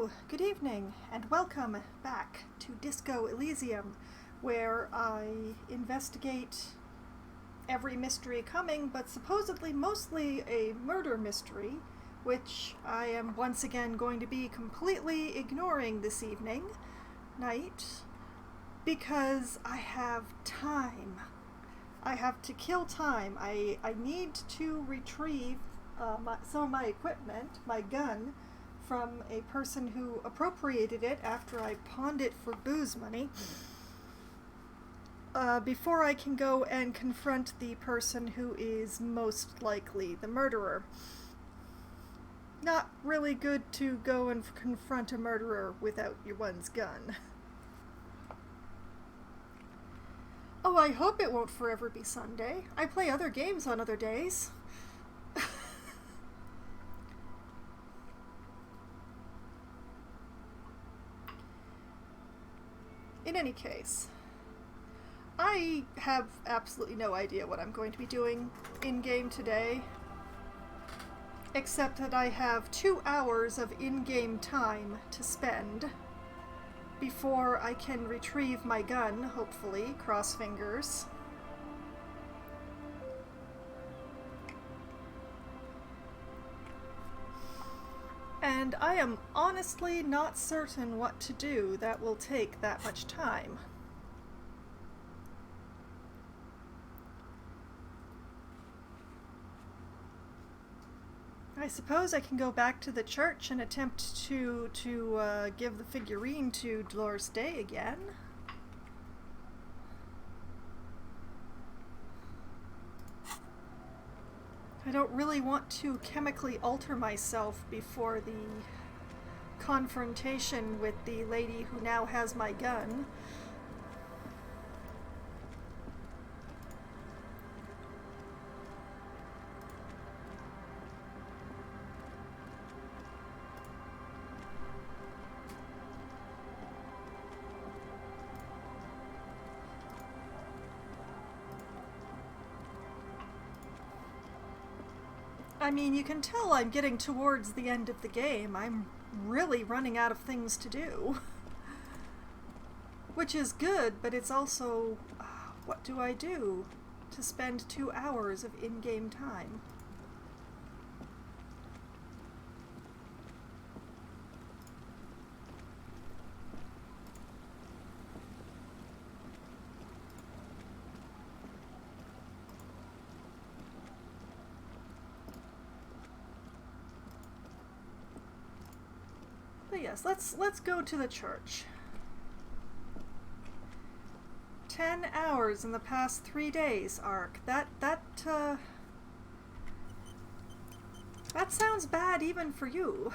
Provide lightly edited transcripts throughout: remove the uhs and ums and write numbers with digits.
Hello, good evening, and welcome back to Disco Elysium, where I investigate every mystery coming, but supposedly mostly a murder mystery, which I am once again going to be completely ignoring this night, because I have time. I have to kill time. I need to retrieve some of my equipment, my gun, from a person who appropriated it after I pawned it for booze money, before I can go and confront the person who is most likely the murderer. Not really good to go and confront a murderer without one's gun. Oh, I hope it won't forever be Sunday. I play other games on other days. In any case, I have absolutely no idea what I'm going to be doing in-game today, except that I have 2 hours of in-game time to spend before I can retrieve my gun, hopefully, cross fingers. And I am honestly not certain what to do that will take that much time. I suppose I can go back to the church and attempt to give the figurine to Dolores Day again. I don't really want to chemically alter myself before the confrontation with the lady who now has my gun. I mean, you can tell I'm getting towards the end of the game. I'm really running out of things to do. Which is good, but it's also, what do I do to spend 2 hours of in-game time? But yes, let's go to the church. 10 hours in the past 3 days, Ark. That sounds bad even for you.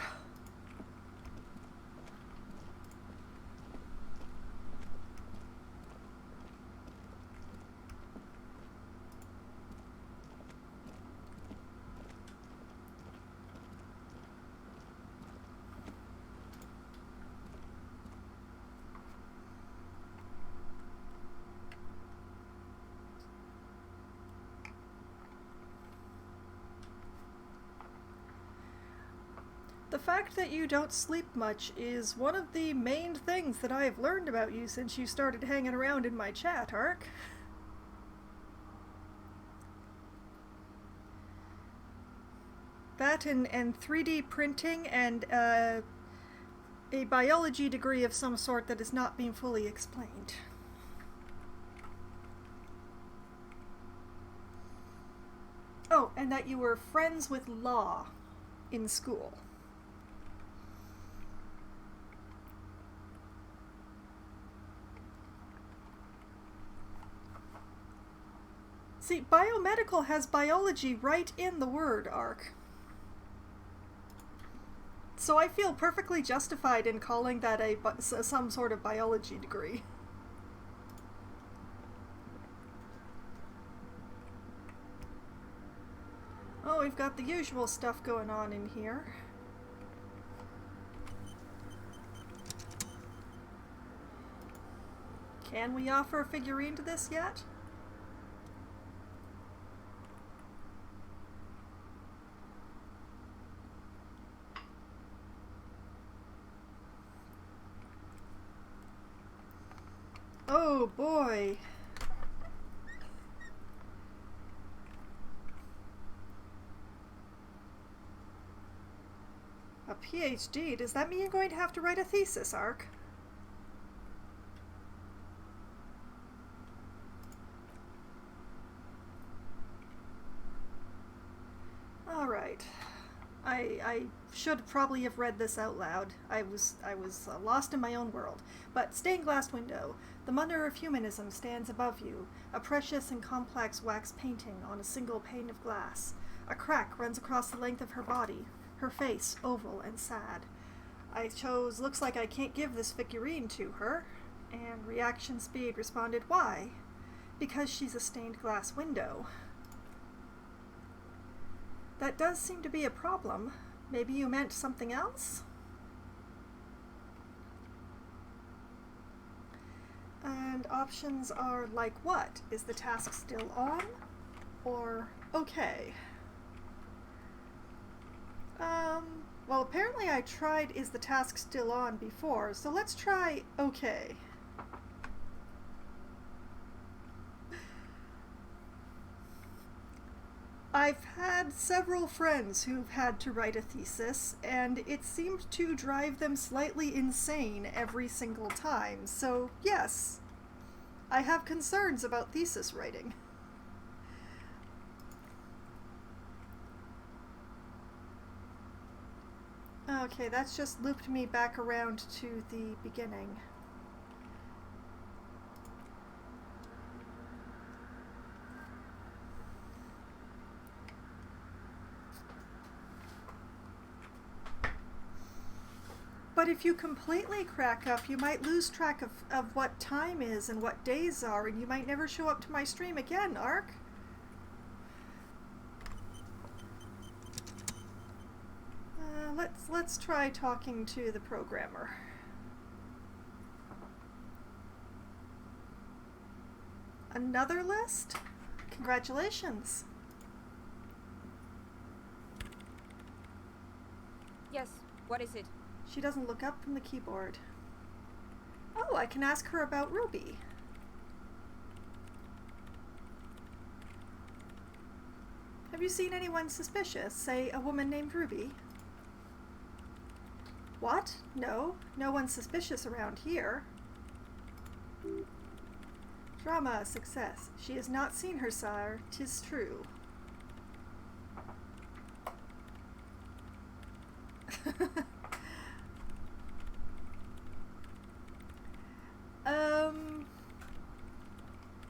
The fact that you don't sleep much is one of the main things that I have learned about you since you started hanging around in my chat, Ark. That and 3D printing and a biology degree of some sort that is not being fully explained. Oh, and that you were friends with Law in school. See, biomedical has biology right in the word, Ark. So I feel perfectly justified in calling that some sort of biology degree. Oh, we've got the usual stuff going on in here. Can we offer a figurine to this yet? Oh boy. A PhD? Does that mean you're going to have to write a thesis, Ark? Alright. I should probably have read this out loud. I was lost in my own world. But stained glass window. The mother of humanism stands above you, a precious and complex wax painting on a single pane of glass. A crack runs across the length of her body, her face oval and sad. I chose looks like I can't give this figurine to her, and reaction speed responded, why? Because she's a stained glass window. That does seem to be a problem. Maybe you meant something else? And options are like what? Is the task still on? Or okay? Well, apparently I tried is the task still on before, so let's try okay. I've had several friends who've had to write a thesis, and it seemed to drive them slightly insane every single time, so yes, I have concerns about thesis writing. Okay, that's just looped me back around to the beginning. But if you completely crack up, you might lose track of what time is and what days are, and you might never show up to my stream again, Ark. Let's try talking to the programmer. Another list? Congratulations. Yes, what is it? She doesn't look up from the keyboard. Oh, I can ask her about Ruby. Have you seen anyone suspicious, say a woman named Ruby? What? No, no one suspicious around here. Drama, success. She has not seen her sire, 'tis true.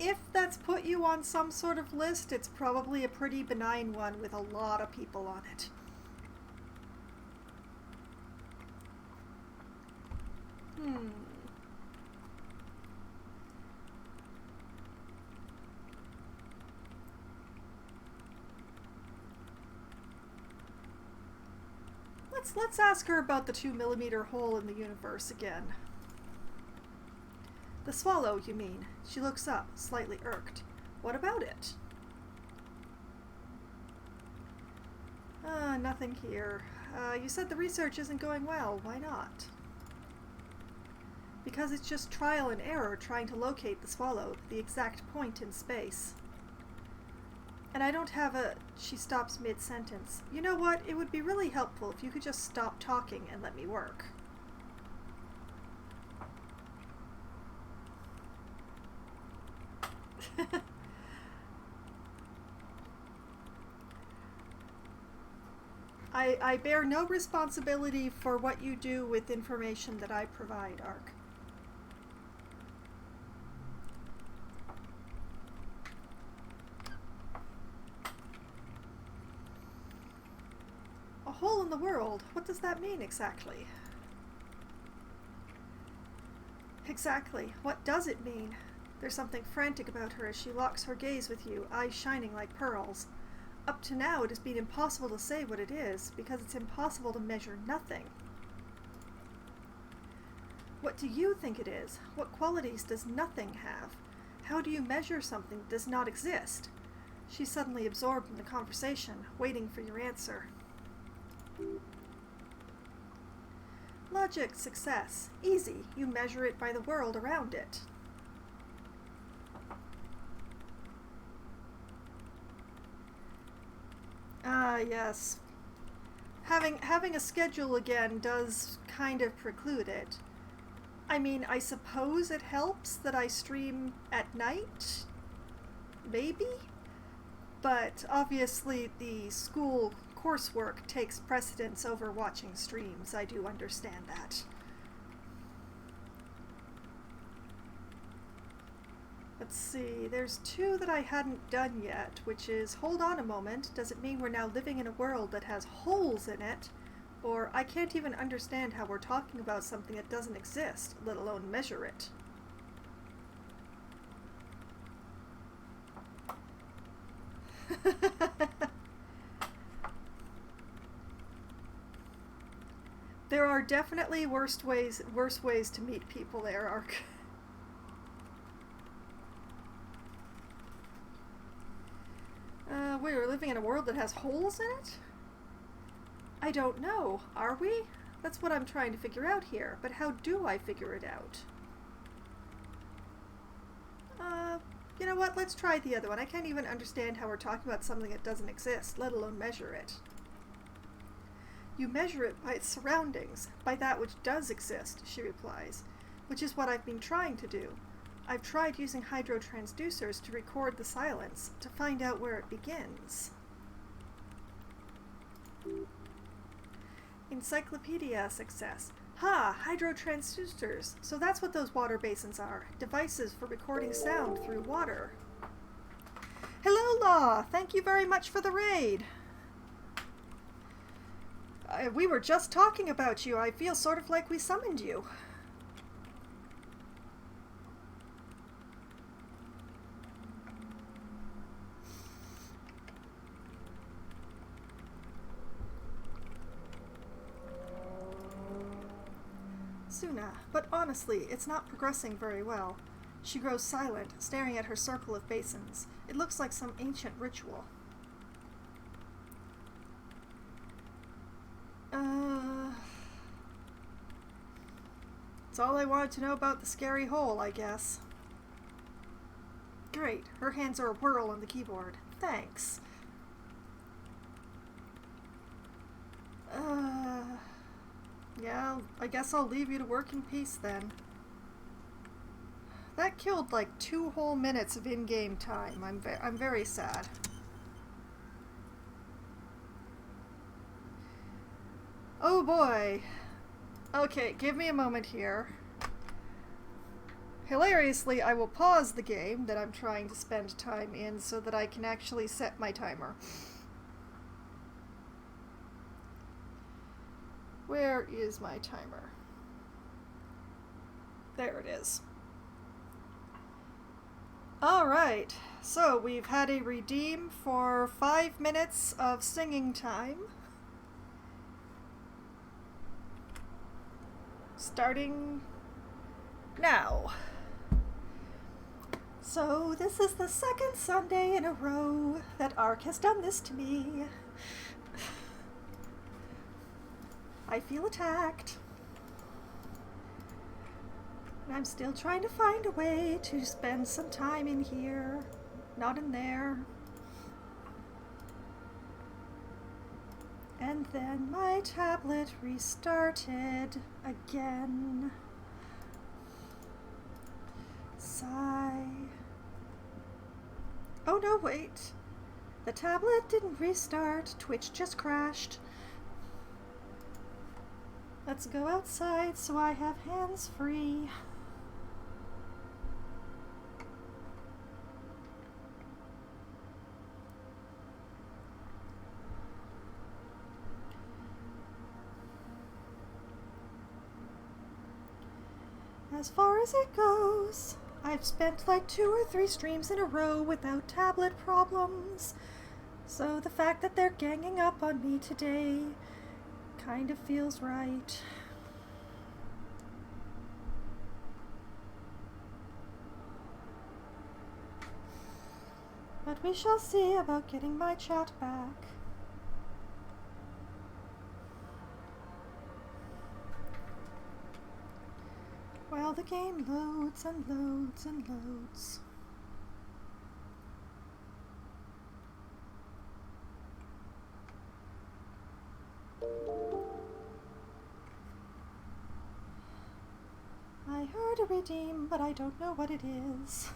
If that's put you on some sort of list, it's probably a pretty benign one with a lot of people on it. Let's ask her about the 2mm hole in the universe again. The swallow, you mean? She looks up, slightly irked. What about it? Nothing here. You said the research isn't going well. Why not? Because it's just trial and error trying to locate the swallow, the exact point in space. And I don't have a... She stops mid-sentence. You know what? It would be really helpful if you could just stop talking and let me work. I bear no responsibility for what you do with information that I provide, Ark. A hole in the world? What does that mean exactly? Exactly. What does it mean? There's something frantic about her as she locks her gaze with you, eyes shining like pearls. Up to now, it has been impossible to say what it is, because it's impossible to measure nothing. What do you think it is? What qualities does nothing have? How do you measure something that does not exist? She's suddenly absorbed in the conversation, waiting for your answer. Logic, success. Easy. You measure it by the world around it. Yes. Having a schedule again does kind of preclude it. I mean, I suppose it helps that I stream at night? Maybe? But obviously the school coursework takes precedence over watching streams. I do understand that. Let's see, there's 2 that I hadn't done yet, which is, hold on a moment, does it mean we're now living in a world that has holes in it? Or I can't even understand how we're talking about something that doesn't exist, let alone measure it. There are definitely worse ways to meet people there, Ark. We're living in a world that has holes in it? I don't know. Are we? That's what I'm trying to figure out here. But how do I figure it out? You know what? Let's try the other one. I can't even understand how we're talking about something that doesn't exist, let alone measure it. You measure it by its surroundings, by that which does exist, she replies, which is what I've been trying to do. I've tried using hydrotransducers to record the silence, to find out where it begins. Encyclopedia success. Ha! Hydrotransducers. So that's what those water basins are. Devices for recording sound through water. Hello, Law! Thank you very much for the raid. We were just talking about you. I feel sort of like we summoned you. Suna, but honestly, it's not progressing very well. She grows silent, staring at her circle of basins. It looks like some ancient ritual. That's all I wanted to know about the scary hole, I guess. Great, her hands are a whirl on the keyboard. Thanks. Yeah, I guess I'll leave you to work in peace then. That killed like 2 whole minutes of in-game time. I'm very sad. Oh boy. Okay, give me a moment here. Hilariously, I will pause the game that I'm trying to spend time in so that I can actually set my timer. Where is my timer? There it is. Alright, so we've had a redeem for 5 minutes of singing time. Starting now. So this is the 2nd Sunday in a row that Ark has done this to me. I feel attacked. And I'm still trying to find a way to spend some time in here, not in there. And then my tablet restarted again. Sigh. Oh no, wait. The tablet didn't restart. Twitch just crashed. Let's go outside so I have hands free. As far as it goes, I've spent like 2 or 3 streams in a row without tablet problems. So the fact that they're ganging up on me today kind of feels right. But we shall see about getting my chat back. While the game loads and loads and loads. redeem, but I don't know what it is.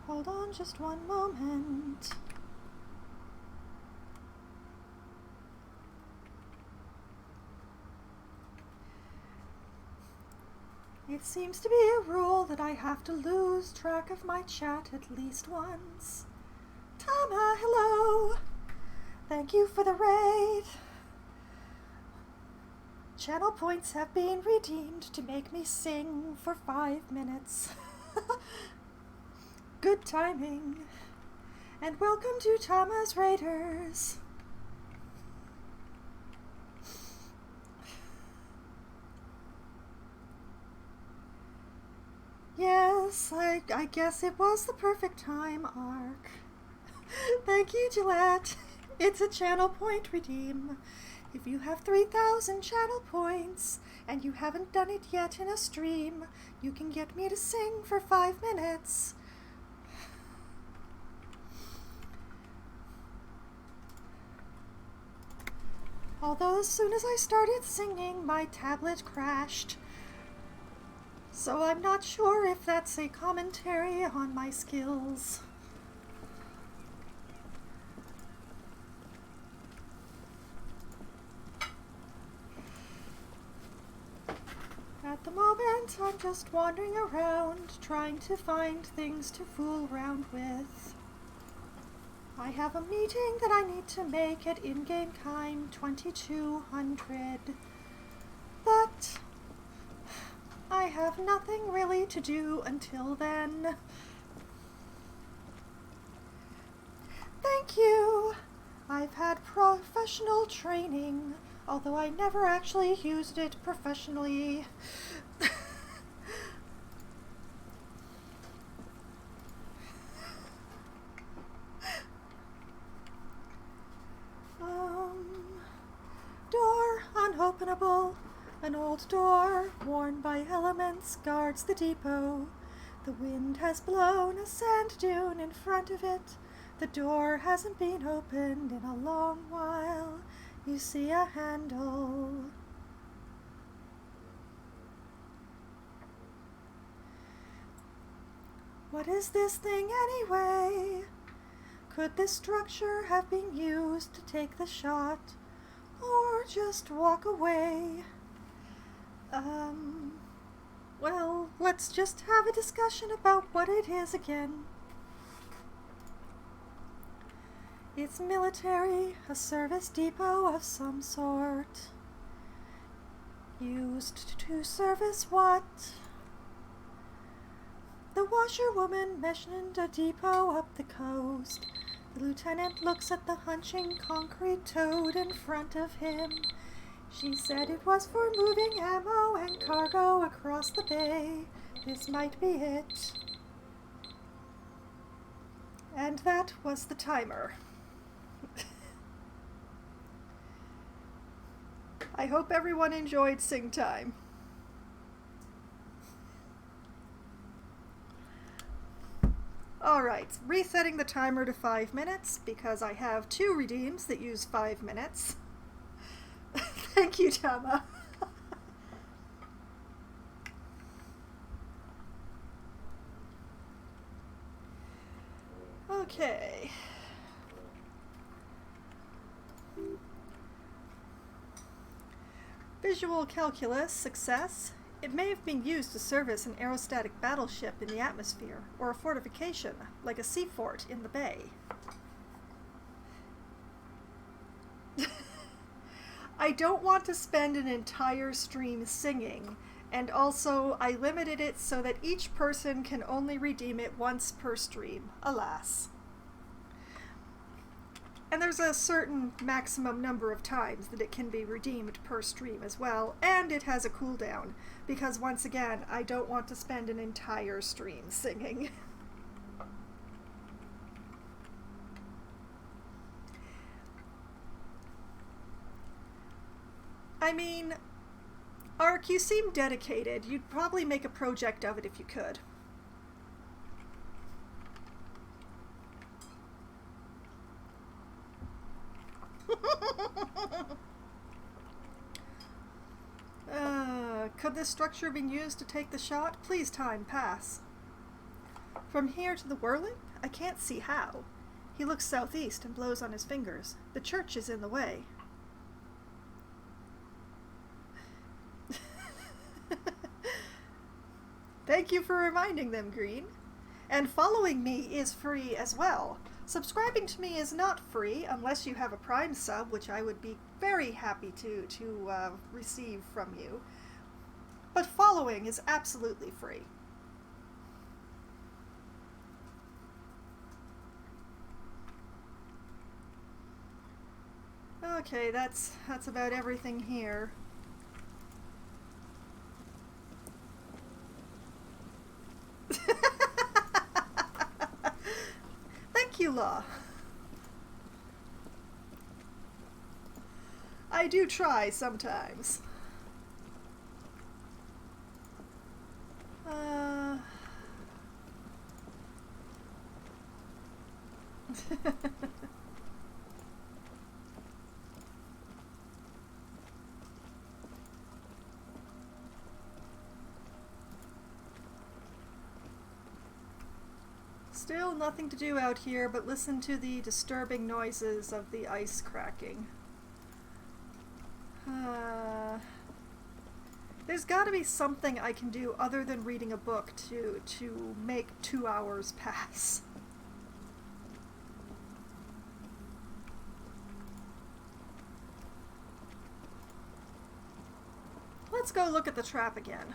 Hold on just one moment. It seems to be a rule that I have to lose track of my chat at least once. Tama, hello! Thank you for the raid. Channel points have been redeemed to make me sing for 5 minutes. Good timing. And welcome to Tama's Raiders. Yes, I guess it was the perfect time, Ark. Thank you, Gillette. It's a channel point redeem. If you have 3,000 channel points and you haven't done it yet in a stream, you can get me to sing for 5 minutes. Although as soon as I started singing, my tablet crashed. So I'm not sure if that's a commentary on my skills. At the moment, I'm just wandering around, trying to find things to fool around with. I have a meeting that I need to make at in-game time 2200, but I have nothing really to do until then. Thank you! I've had professional training, although I never actually used it professionally. Door unopenable. An old door, worn by elements, guards the depot. The wind has blown a sand dune in front of it. The door hasn't been opened in a long while. You see a handle. What is this thing anyway? Could this structure have been used to take the shot, or just walk away? Well, let's just have a discussion about what it is again. It's military, a service depot of some sort. Used to service what? The washerwoman mentioned a depot up the coast. The lieutenant looks at the hunching concrete toad in front of him. She said it was for moving ammo and cargo across the bay. This might be it. And that was the timer. I hope everyone enjoyed Sing Time. Alright, resetting the timer to 5 minutes because I have 2 redeems that use 5 minutes. Thank you, Tama. Okay. Visual calculus, success. It may have been used to service an aerostatic battleship in the atmosphere, or a fortification, like a sea fort in the bay. I don't want to spend an entire stream singing, and also I limited it so that each person can only redeem it once per stream, alas. And there's a certain maximum number of times that it can be redeemed per stream as well, and it has a cooldown, because once again, I don't want to spend an entire stream singing. I mean, Ark, you seem dedicated. You'd probably make a project of it if you could. Could this structure be used to take the shot? Please, time, pass. From here to the whirling? I can't see how. He looks southeast and blows on his fingers. The church is in the way. Thank you for reminding them, Green. And following me is free as well. Subscribing to me is not free unless you have a Prime sub, which I would be very happy to receive from you. But following is absolutely free. Okay, that's about everything here. Thank you, Law. I do try sometimes. Still nothing to do out here but listen to the disturbing noises of the ice cracking. There's gotta be something I can do other than reading a book to make 2 hours pass. Let's go look at the trap again.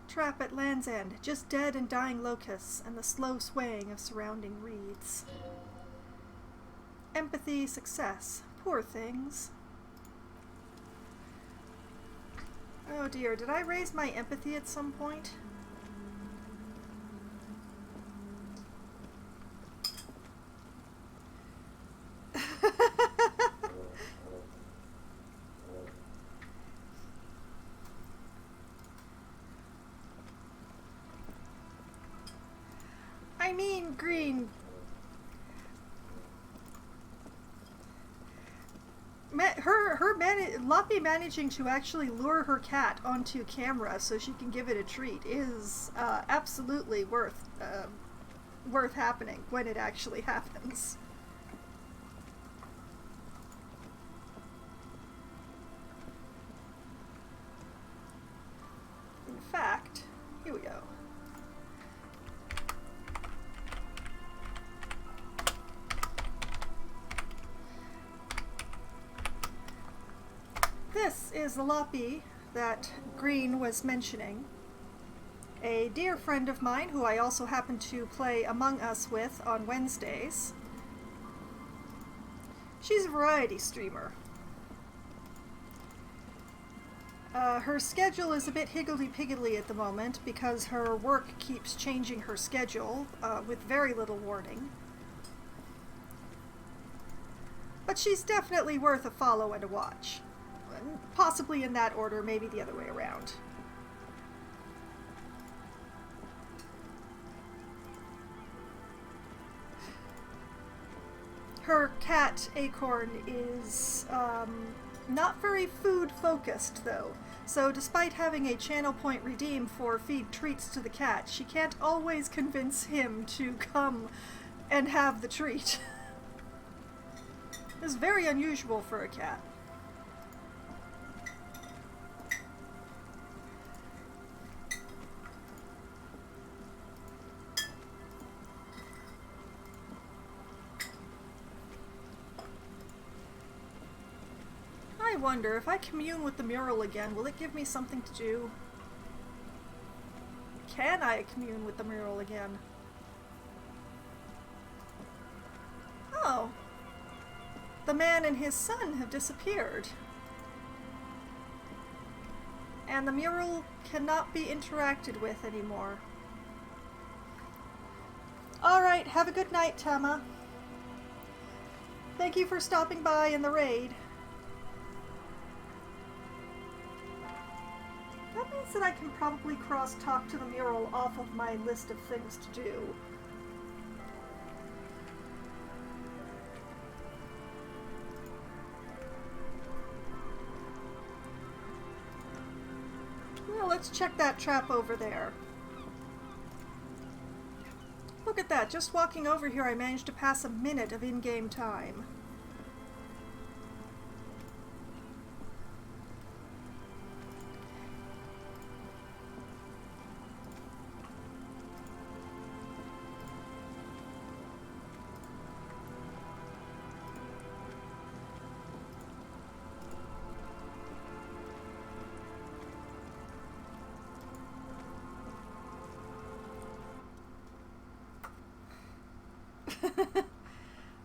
Trap at Land's End, just dead and dying locusts and the slow swaying of surrounding reeds. Empathy, success. Poor things. Oh dear, did I raise my empathy at some point? I mean, Green. Loppy managing to actually lure her cat onto camera so she can give it a treat is absolutely worth happening when it actually happens. In fact, here we go. This is the Loppy that Green was mentioning. A dear friend of mine who I also happen to play Among Us with on Wednesdays. She's a variety streamer. Her schedule is a bit higgledy-piggledy at the moment because her work keeps changing her schedule with very little warning. But she's definitely worth a follow and a watch. Possibly in that order, maybe the other way around. Her cat, Acorn, is not very food-focused, though. So despite having a channel point redeem for feed treats to the cat, she can't always convince him to come and have the treat. It's very unusual for a cat. I wonder, if I commune with the mural again, will it give me something to do? Can I commune with the mural again? Oh. The man and his son have disappeared. And the mural cannot be interacted with anymore. Alright, have a good night, Tama. Thank you for stopping by in the raid. That means that I can probably cross-talk to the mural off of my list of things to do. Well, let's check that trap over there. Look at that, just walking over here I managed to pass a minute of in-game time.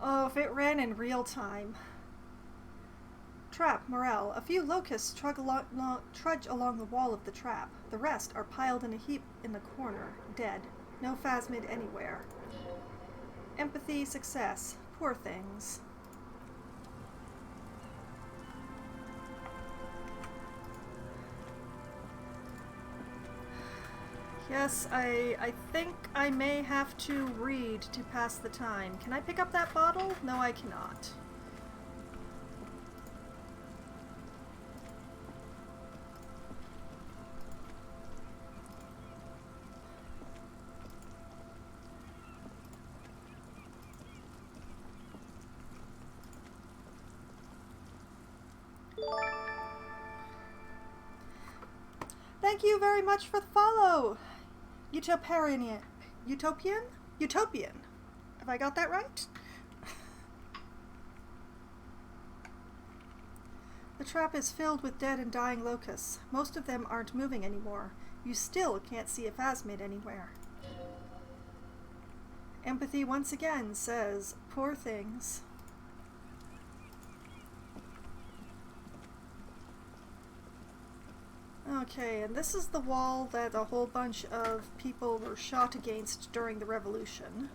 Oh, if it ran in real time. Trap, morale. A few locusts trudge along the wall of the trap. The rest are piled in a heap in the corner, dead. No phasmid anywhere. Empathy, success. Poor things. Yes, I think I may have to read to pass the time. Can I pick up that bottle? No, I cannot. Thank you very much for the follow! Utopian? Utopian. Have I got that right? The trap is filled with dead and dying locusts. Most of them aren't moving anymore. You still can't see a phasmid anywhere. Empathy once again says, poor things. Okay, and this is the wall that a whole bunch of people were shot against during the revolution.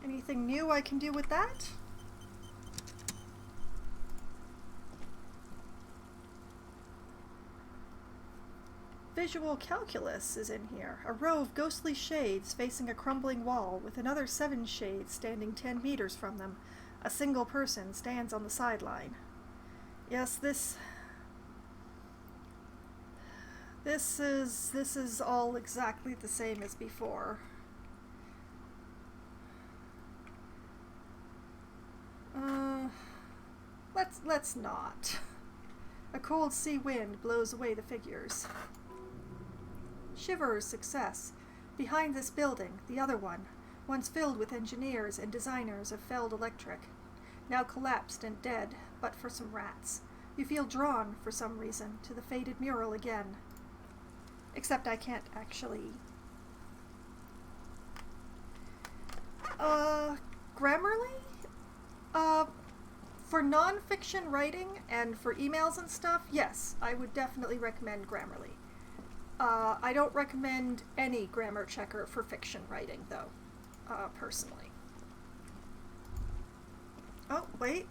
Anything new I can do with that? Visual calculus is in here. A row of ghostly shades facing a crumbling wall, with another 7 shades standing 10 meters from them. A single person stands on the sideline. Yes, this is all exactly the same as before. Let's not. A cold sea wind blows away the figures. Shivers, success. Behind this building, the other one, once filled with engineers and designers of Feld Electric, now collapsed and dead, but for some rats. You feel drawn, for some reason, to the faded mural again. Except I can't actually... Grammarly? For non-fiction writing and for emails and stuff, yes, I would definitely recommend Grammarly. I don't recommend any grammar checker for fiction writing, though, personally. Oh, wait.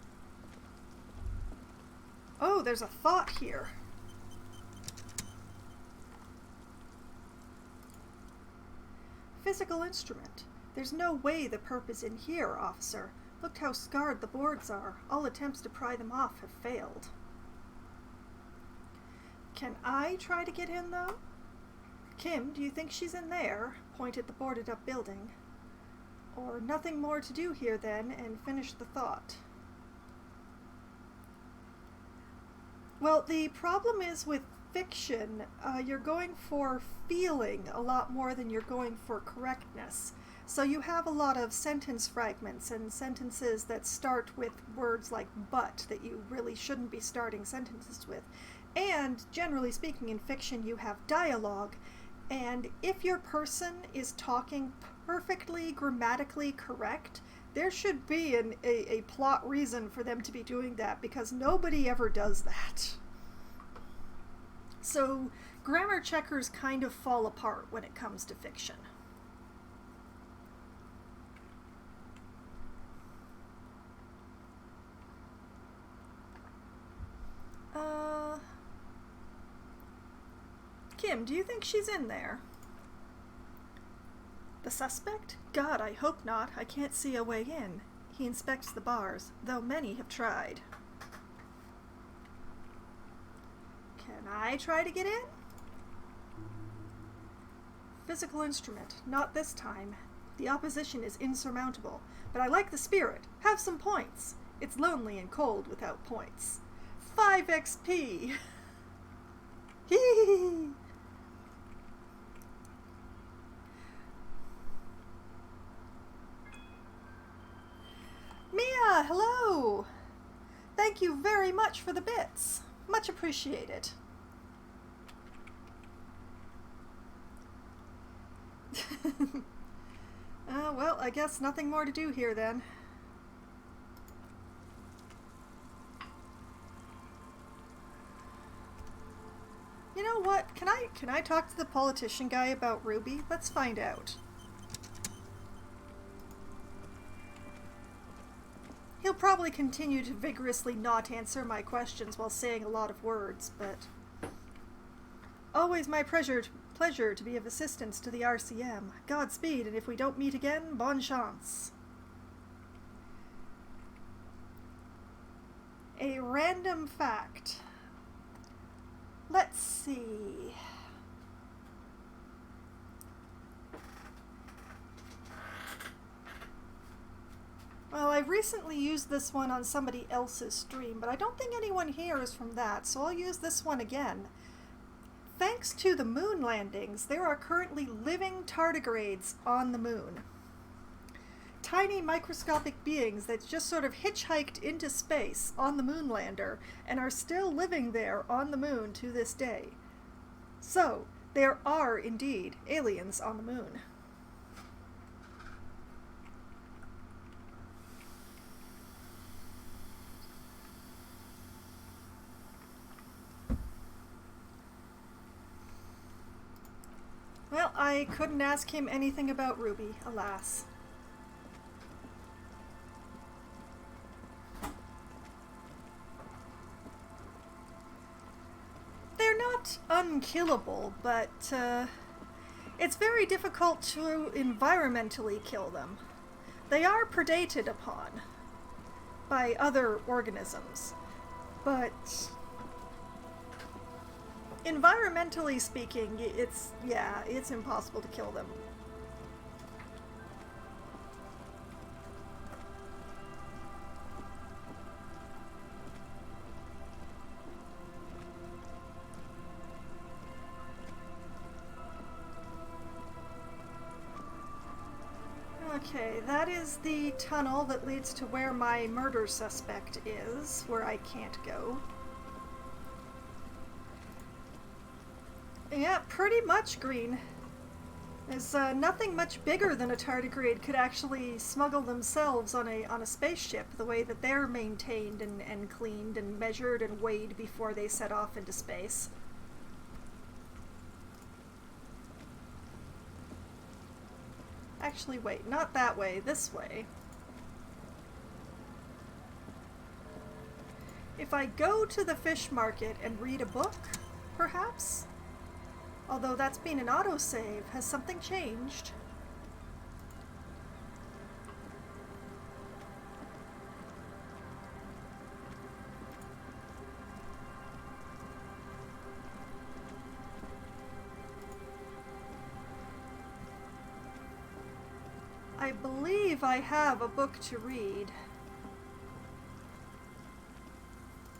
Oh, there's a thought here. Physical instrument. There's no way the perp is in here, officer. Look how scarred the boards are. All attempts to pry them off have failed. Can I try to get in, though? Kim, do you think she's in there? Point at the boarded up building. Or nothing more to do here then, and finish the thought. Well, the problem is with fiction, you're going for feeling a lot more than you're going for correctness. So you have a lot of sentence fragments and sentences that start with words like but that you really shouldn't be starting sentences with. And generally speaking in fiction you have dialogue, and if your person is talking perfectly grammatically correct, there should be a plot reason for them to be doing that, because nobody ever does that. So grammar checkers kind of fall apart when it comes to fiction. Kim, do you think she's in there? The suspect? God, I hope not. I can't see a way in. He inspects the bars, though many have tried. Can I try to get in? Physical instrument. Not this time. The opposition is insurmountable, but I like the spirit. Have some points. It's lonely and cold without points. 5 XP! Hee! Mia, hello! Thank you very much for the bits. Much appreciated. Well, I guess nothing more to do here then. You know what? Can I talk to the politician guy about Ruby? Let's find out. He'll probably continue to vigorously not answer my questions while saying a lot of words, but always my pleasure to be of assistance to the RCM. Godspeed, and if we don't meet again, bonne chance. A random fact. Let's see. Well, I recently used this one on somebody else's stream, but I don't think anyone here is from that, so I'll use this one again. Thanks to the moon landings, there are currently living tardigrades on the moon. Tiny microscopic beings that just sort of hitchhiked into space on the moonlander and are still living there on the moon to this day. So, there are indeed aliens on the moon. Well, I couldn't ask him anything about Ruby, alas. They're not unkillable, but it's very difficult to environmentally kill them. They are predated upon by other organisms, but environmentally speaking, it's impossible to kill them. Okay, that is the tunnel that leads to where my murder suspect is, where I can't go. Yeah, pretty much green. There's nothing much bigger than a tardigrade could actually smuggle themselves on a spaceship, the way that they're maintained and cleaned and measured and weighed before they set off into space. Actually, wait, not that way, this way. If I go to the fish market and read a book, perhaps? Although that's been an autosave, has something changed? I believe I have a book to read.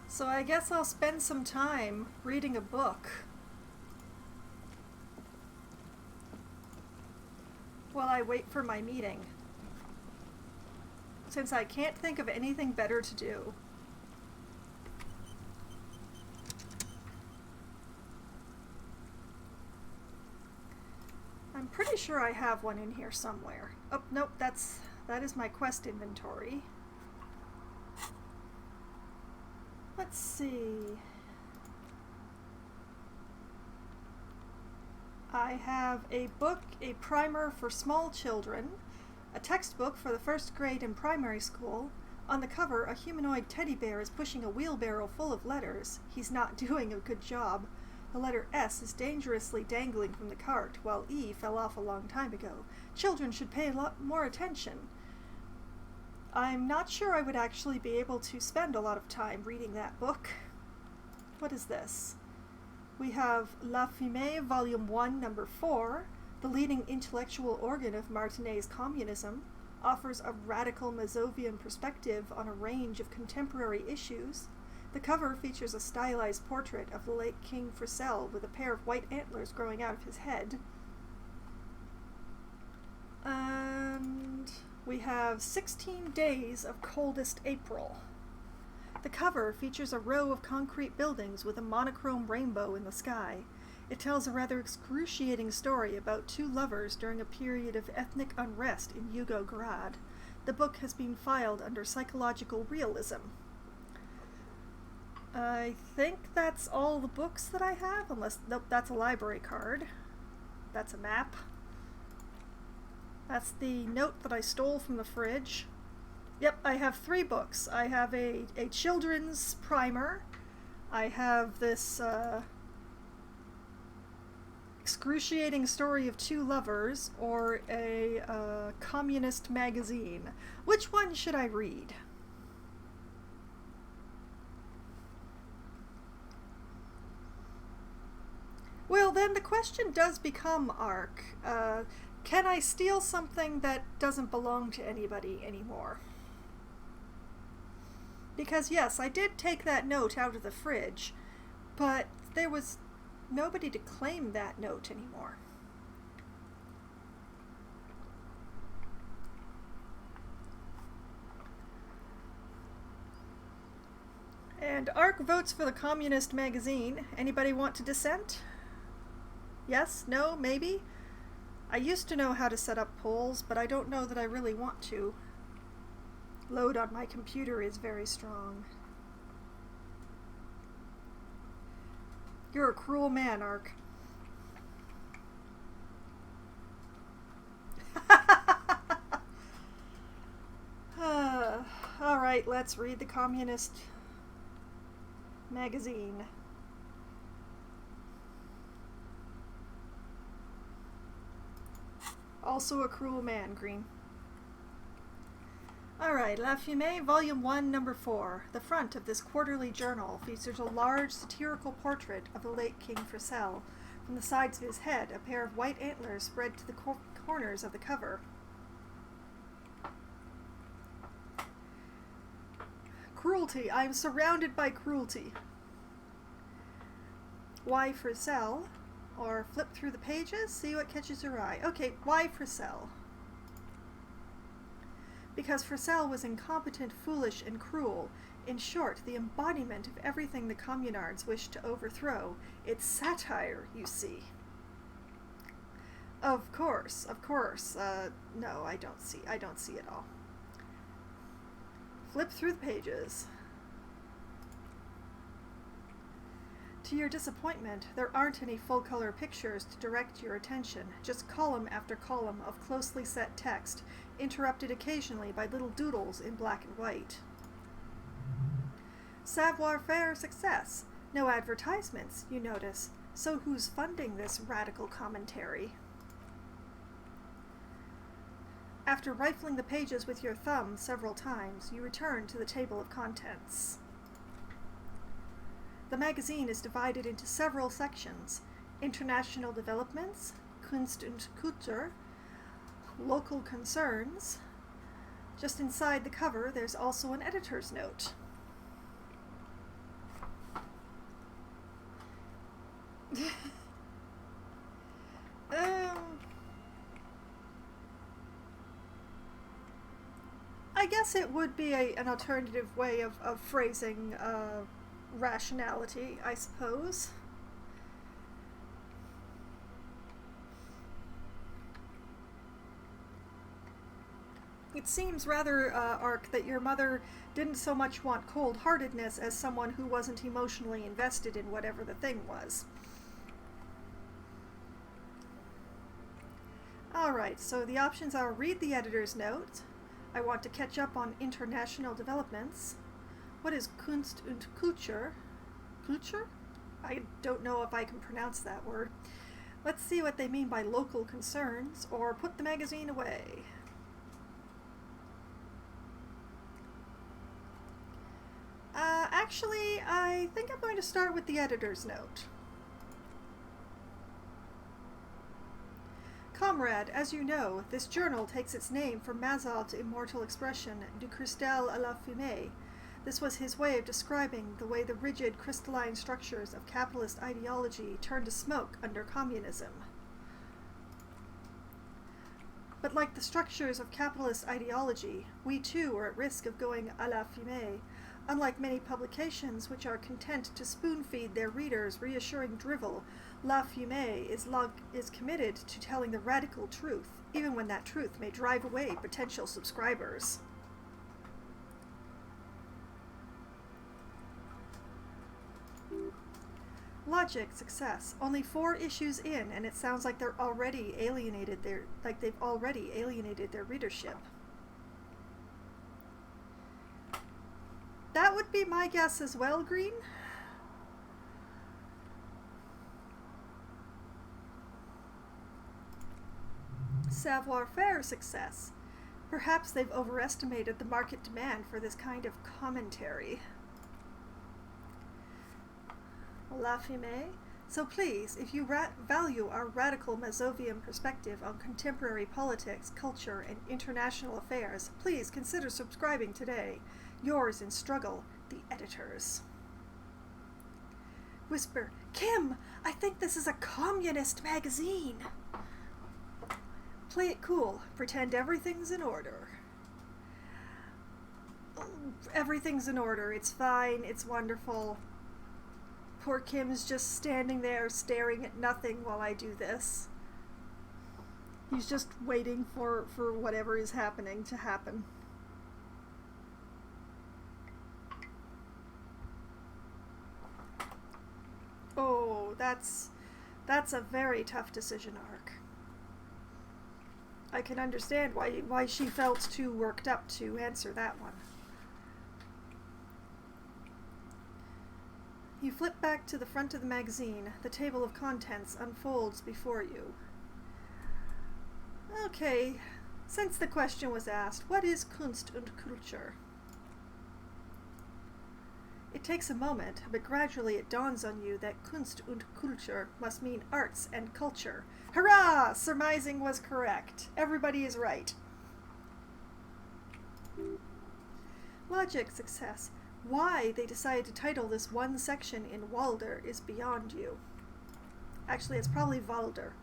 So I guess I'll spend some time reading a book while I wait for my meeting, since I can't think of anything better to do. I'm pretty sure I have one in here somewhere. Oh, nope, that is my quest inventory. Let's see. I have a book, a primer for small children, a textbook for the first grade in primary school. On the cover, a humanoid teddy bear is pushing a wheelbarrow full of letters. He's not doing a good job. The letter S is dangerously dangling from the cart, while E fell off a long time ago. Children should pay a lot more attention. I'm not sure I would actually be able to spend a lot of time reading that book. What is this? We have La Fumée, Volume 1, Number 4, the leading intellectual organ of Martinet's communism, offers a radical Mazovian perspective on a range of contemporary issues. The cover features a stylized portrait of the late King Frisell with a pair of white antlers growing out of his head. And we have 16 Days of Coldest April. The cover features a row of concrete buildings with a monochrome rainbow in the sky. It tells a rather excruciating story about two lovers during a period of ethnic unrest in Yugograd. The book has been filed under psychological realism. I think that's all the books that I have, unless, nope, that's a library card. That's a map. That's the note that I stole from the fridge. Yep, I have 3 books. I have a children's primer. I have this excruciating story of two lovers, or a communist magazine. Which one should I read? Well, then the question does become, Ark, can I steal something that doesn't belong to anybody anymore? Because yes, I did take that note out of the fridge, but there was nobody to claim that note anymore. And Ark votes for the communist magazine. Anybody want to dissent? Yes? No? Maybe? I used to know how to set up polls, but I don't know that I really want to. Load on my computer is very strong. You're a cruel man, Ark. Alright, let's read the communist magazine. Also a cruel man, Green. Alright, La Fumée, Volume 1, Number 4. The front of this quarterly journal features a large satirical portrait of the late King Frisell. From the sides of his head, a pair of white antlers spread to the corners of the cover. Cruelty. I am surrounded by cruelty. Why Frisell? Or flip through the pages, see what catches your eye. Okay, why Frisell? Because Frisell was incompetent, foolish, and cruel. In short, the embodiment of everything the communards wished to overthrow. It's satire, you see. Of course. No, I don't see it all. Flip through the pages. To your disappointment, there aren't any full-color pictures to direct your attention, just column after column of closely set text, interrupted occasionally by little doodles in black and white. Savoir-faire success. No advertisements, you notice. So who's funding this radical commentary? After rifling the pages with your thumb several times, you return to the table of contents. The magazine is divided into several sections: international developments, Kunst und Kultur, local concerns. Just inside the cover, there's also an editor's note. I guess it would be an alternative way of phrasing rationality, I suppose. It seems rather, Ark, that your mother didn't so much want cold-heartedness as someone who wasn't emotionally invested in whatever the thing was. Alright, so the options are read the editor's note. I want to catch up on international developments. What is Kunst und Kultur? Kultur? I don't know if I can pronounce that word. Let's see what they mean by local concerns, or put the magazine away. Actually, I think I'm going to start with the editor's note. Comrade, as you know, this journal takes its name from Mazov's immortal expression, du cristal à la fumée. This was his way of describing the way the rigid crystalline structures of capitalist ideology turn to smoke under communism. But like the structures of capitalist ideology, we too are at risk of going à la fumée, unlike many publications which are content to spoon-feed their readers reassuring drivel. La Fumée is committed to telling the radical truth, even when that truth may drive away potential subscribers. Logic, success. Only 4 issues in, and it sounds like they've already alienated their readership. That would be my guess as well, Green. Savoir-faire success. Perhaps they've overestimated the market demand for this kind of commentary. La Fumée. So please, if you value our radical Mazovian perspective on contemporary politics, culture, and international affairs, please consider subscribing today. Yours in struggle, the editors. Whisper, Kim, I think this is a communist magazine. Play it cool. Pretend everything's in order. Everything's in order. It's fine. It's wonderful. Poor Kim's just standing there staring at nothing while I do this. He's just waiting for whatever is happening to happen. Oh, that's a very tough decision arc. I can understand why she felt too worked up to answer that one. You flip back to the front of the magazine. The table of contents unfolds before you. Okay, since the question was asked, what is Kunst und Kultur? It takes a moment, but gradually it dawns on you that Kunst und Kultur must mean arts and culture. Hurrah! Surmising was correct. Everybody is right. Logic, success. Why they decided to title this one section in Walder is beyond you. Actually, it's probably Walder.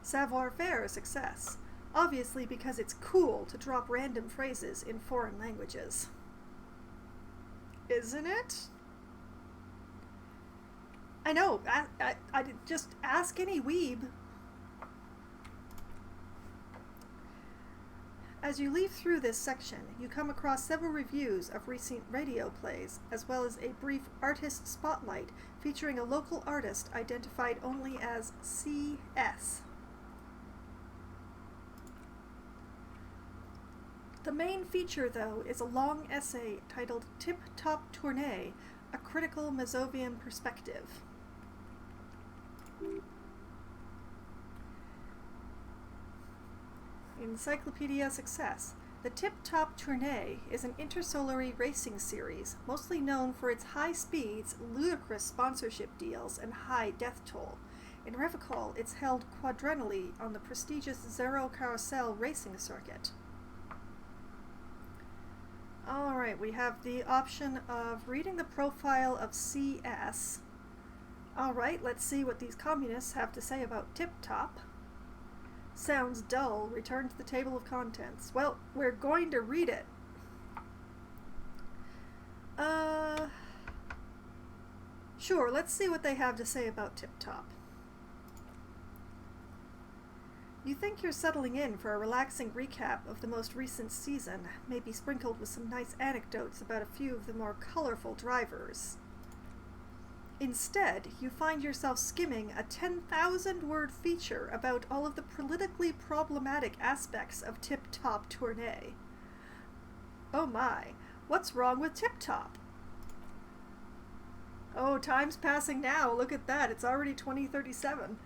Savoir-faire, success. Obviously because it's cool to drop random phrases in foreign languages. Isn't it? I know, I just ask any weeb. As you leaf through this section, you come across several reviews of recent radio plays, as well as a brief artist spotlight featuring a local artist identified only as CS. The main feature, though, is a long essay titled Tip Top Tournée, a critical Mazovian perspective. Encyclopedia Success. The Tip Top Tournée is an intersolary racing series, mostly known for its high speeds, ludicrous sponsorship deals, and high death toll. In Revicol, it's held quadrennially on the prestigious Zero Carousel racing circuit. Alright, we have the option of reading the profile of CS. Alright, let's see what these communists have to say about Tip Top. Sounds dull. Return to the table of contents. Well, we're going to read it. Sure, let's see what they have to say about Tip Top. You think you're settling in for a relaxing recap of the most recent season, maybe sprinkled with some nice anecdotes about a few of the more colorful drivers. Instead, you find yourself skimming a 10,000-word feature about all of the politically problematic aspects of Tip Top Tournée. Oh my, what's wrong with Tip Top? Oh, time's passing now. Look at that. It's already 2037.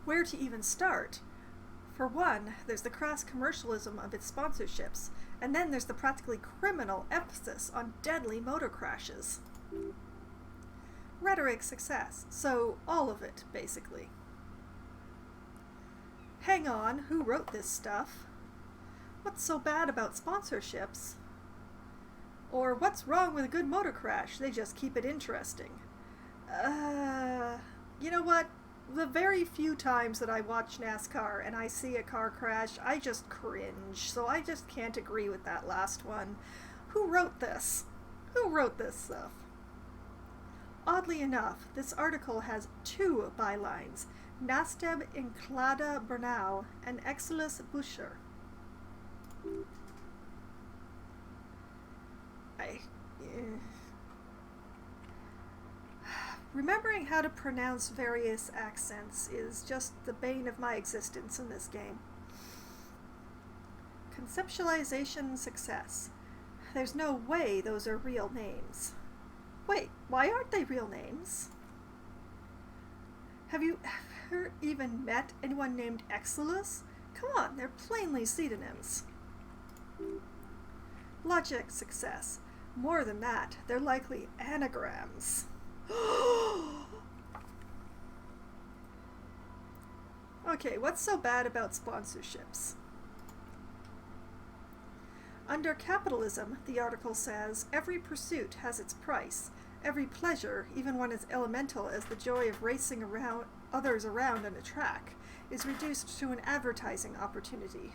Where to even start? For one, there's the crass commercialism of its sponsorships, and then there's the practically criminal emphasis on deadly motor crashes. Rhetoric success, so all of it, basically. Hang on, who wrote this stuff? What's so bad about sponsorships? Or what's wrong with a good motor crash? They just keep it interesting. You know what? The very few times that I watch NASCAR and I see a car crash, I just cringe. So I just can't agree with that last one. Who wrote this? Who wrote this stuff? Oddly enough, this article has two bylines, Nasteb Inklada Bernau and Exilus Buscher. Remembering how to pronounce various accents is just the bane of my existence in this game. Conceptualization success. There's no way those are real names. Wait, why aren't they real names? Have you ever even met anyone named Exilus? Come on, they're plainly pseudonyms. Logic success. More than that, they're likely anagrams. Okay, what's so bad about sponsorships? Under capitalism, the article says, every pursuit has its price. Every pleasure, even one as elemental as the joy of racing others around on a track, is reduced to an advertising opportunity.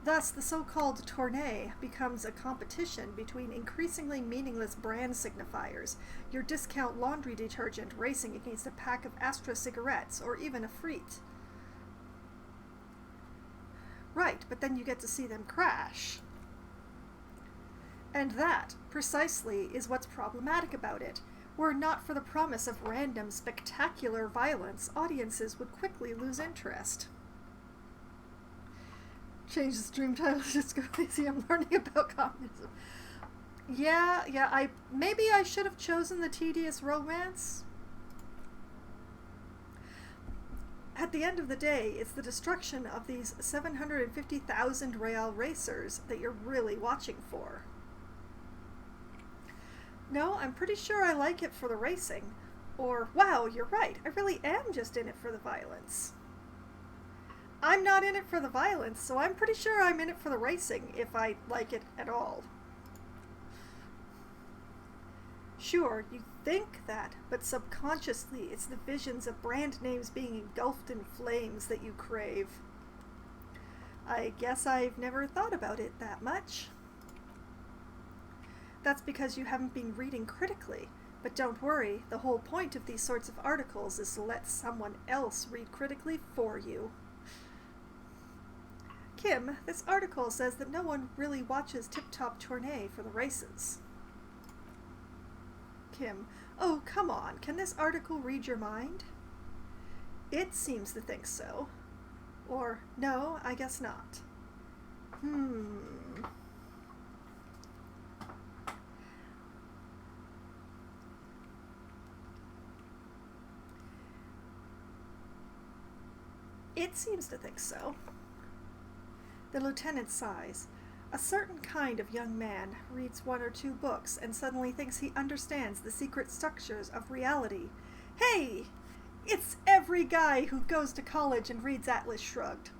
Thus, the so-called tournée becomes a competition between increasingly meaningless brand signifiers, your discount laundry detergent racing against a pack of Astra cigarettes, or even a Friet. Right, but then you get to see them crash. And that, precisely, is what's problematic about it. Were it not for the promise of random, spectacular violence, audiences would quickly lose interest. Change the stream title to Disco Elysium, learning about communism. Yeah, maybe I should have chosen the tedious romance. At the end of the day, it's the destruction of these 750,000 real racers that you're really watching for. No, I'm pretty sure I like it for the racing. Or, wow, you're right, I really am just in it for the violence. I'm not in it for the violence, so I'm pretty sure I'm in it for the racing, if I like it at all. Sure, you think that, but subconsciously it's the visions of brand names being engulfed in flames that you crave. I guess I've never thought about it that much. That's because you haven't been reading critically, but don't worry, the whole point of these sorts of articles is to let someone else read critically for you. Kim, this article says that no one really watches Tip Top Tournée for the races. Kim, oh, come on, can this article read your mind? It seems to think so. Or, no, I guess not. It seems to think so. The lieutenant sighs. A certain kind of young man reads one or two books and suddenly thinks he understands the secret structures of reality. Hey! It's every guy who goes to college and reads Atlas Shrugged.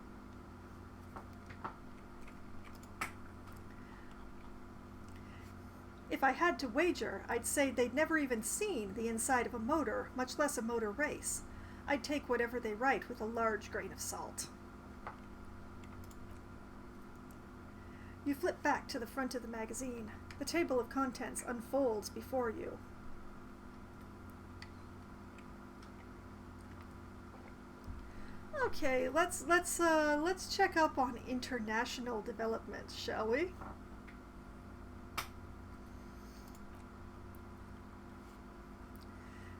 If I had to wager, I'd say they'd never even seen the inside of a motor, much less a motor race. I'd take whatever they write with a large grain of salt. You flip back to the front of the magazine. The table of contents unfolds before you. Okay, let's check up on international development, shall we?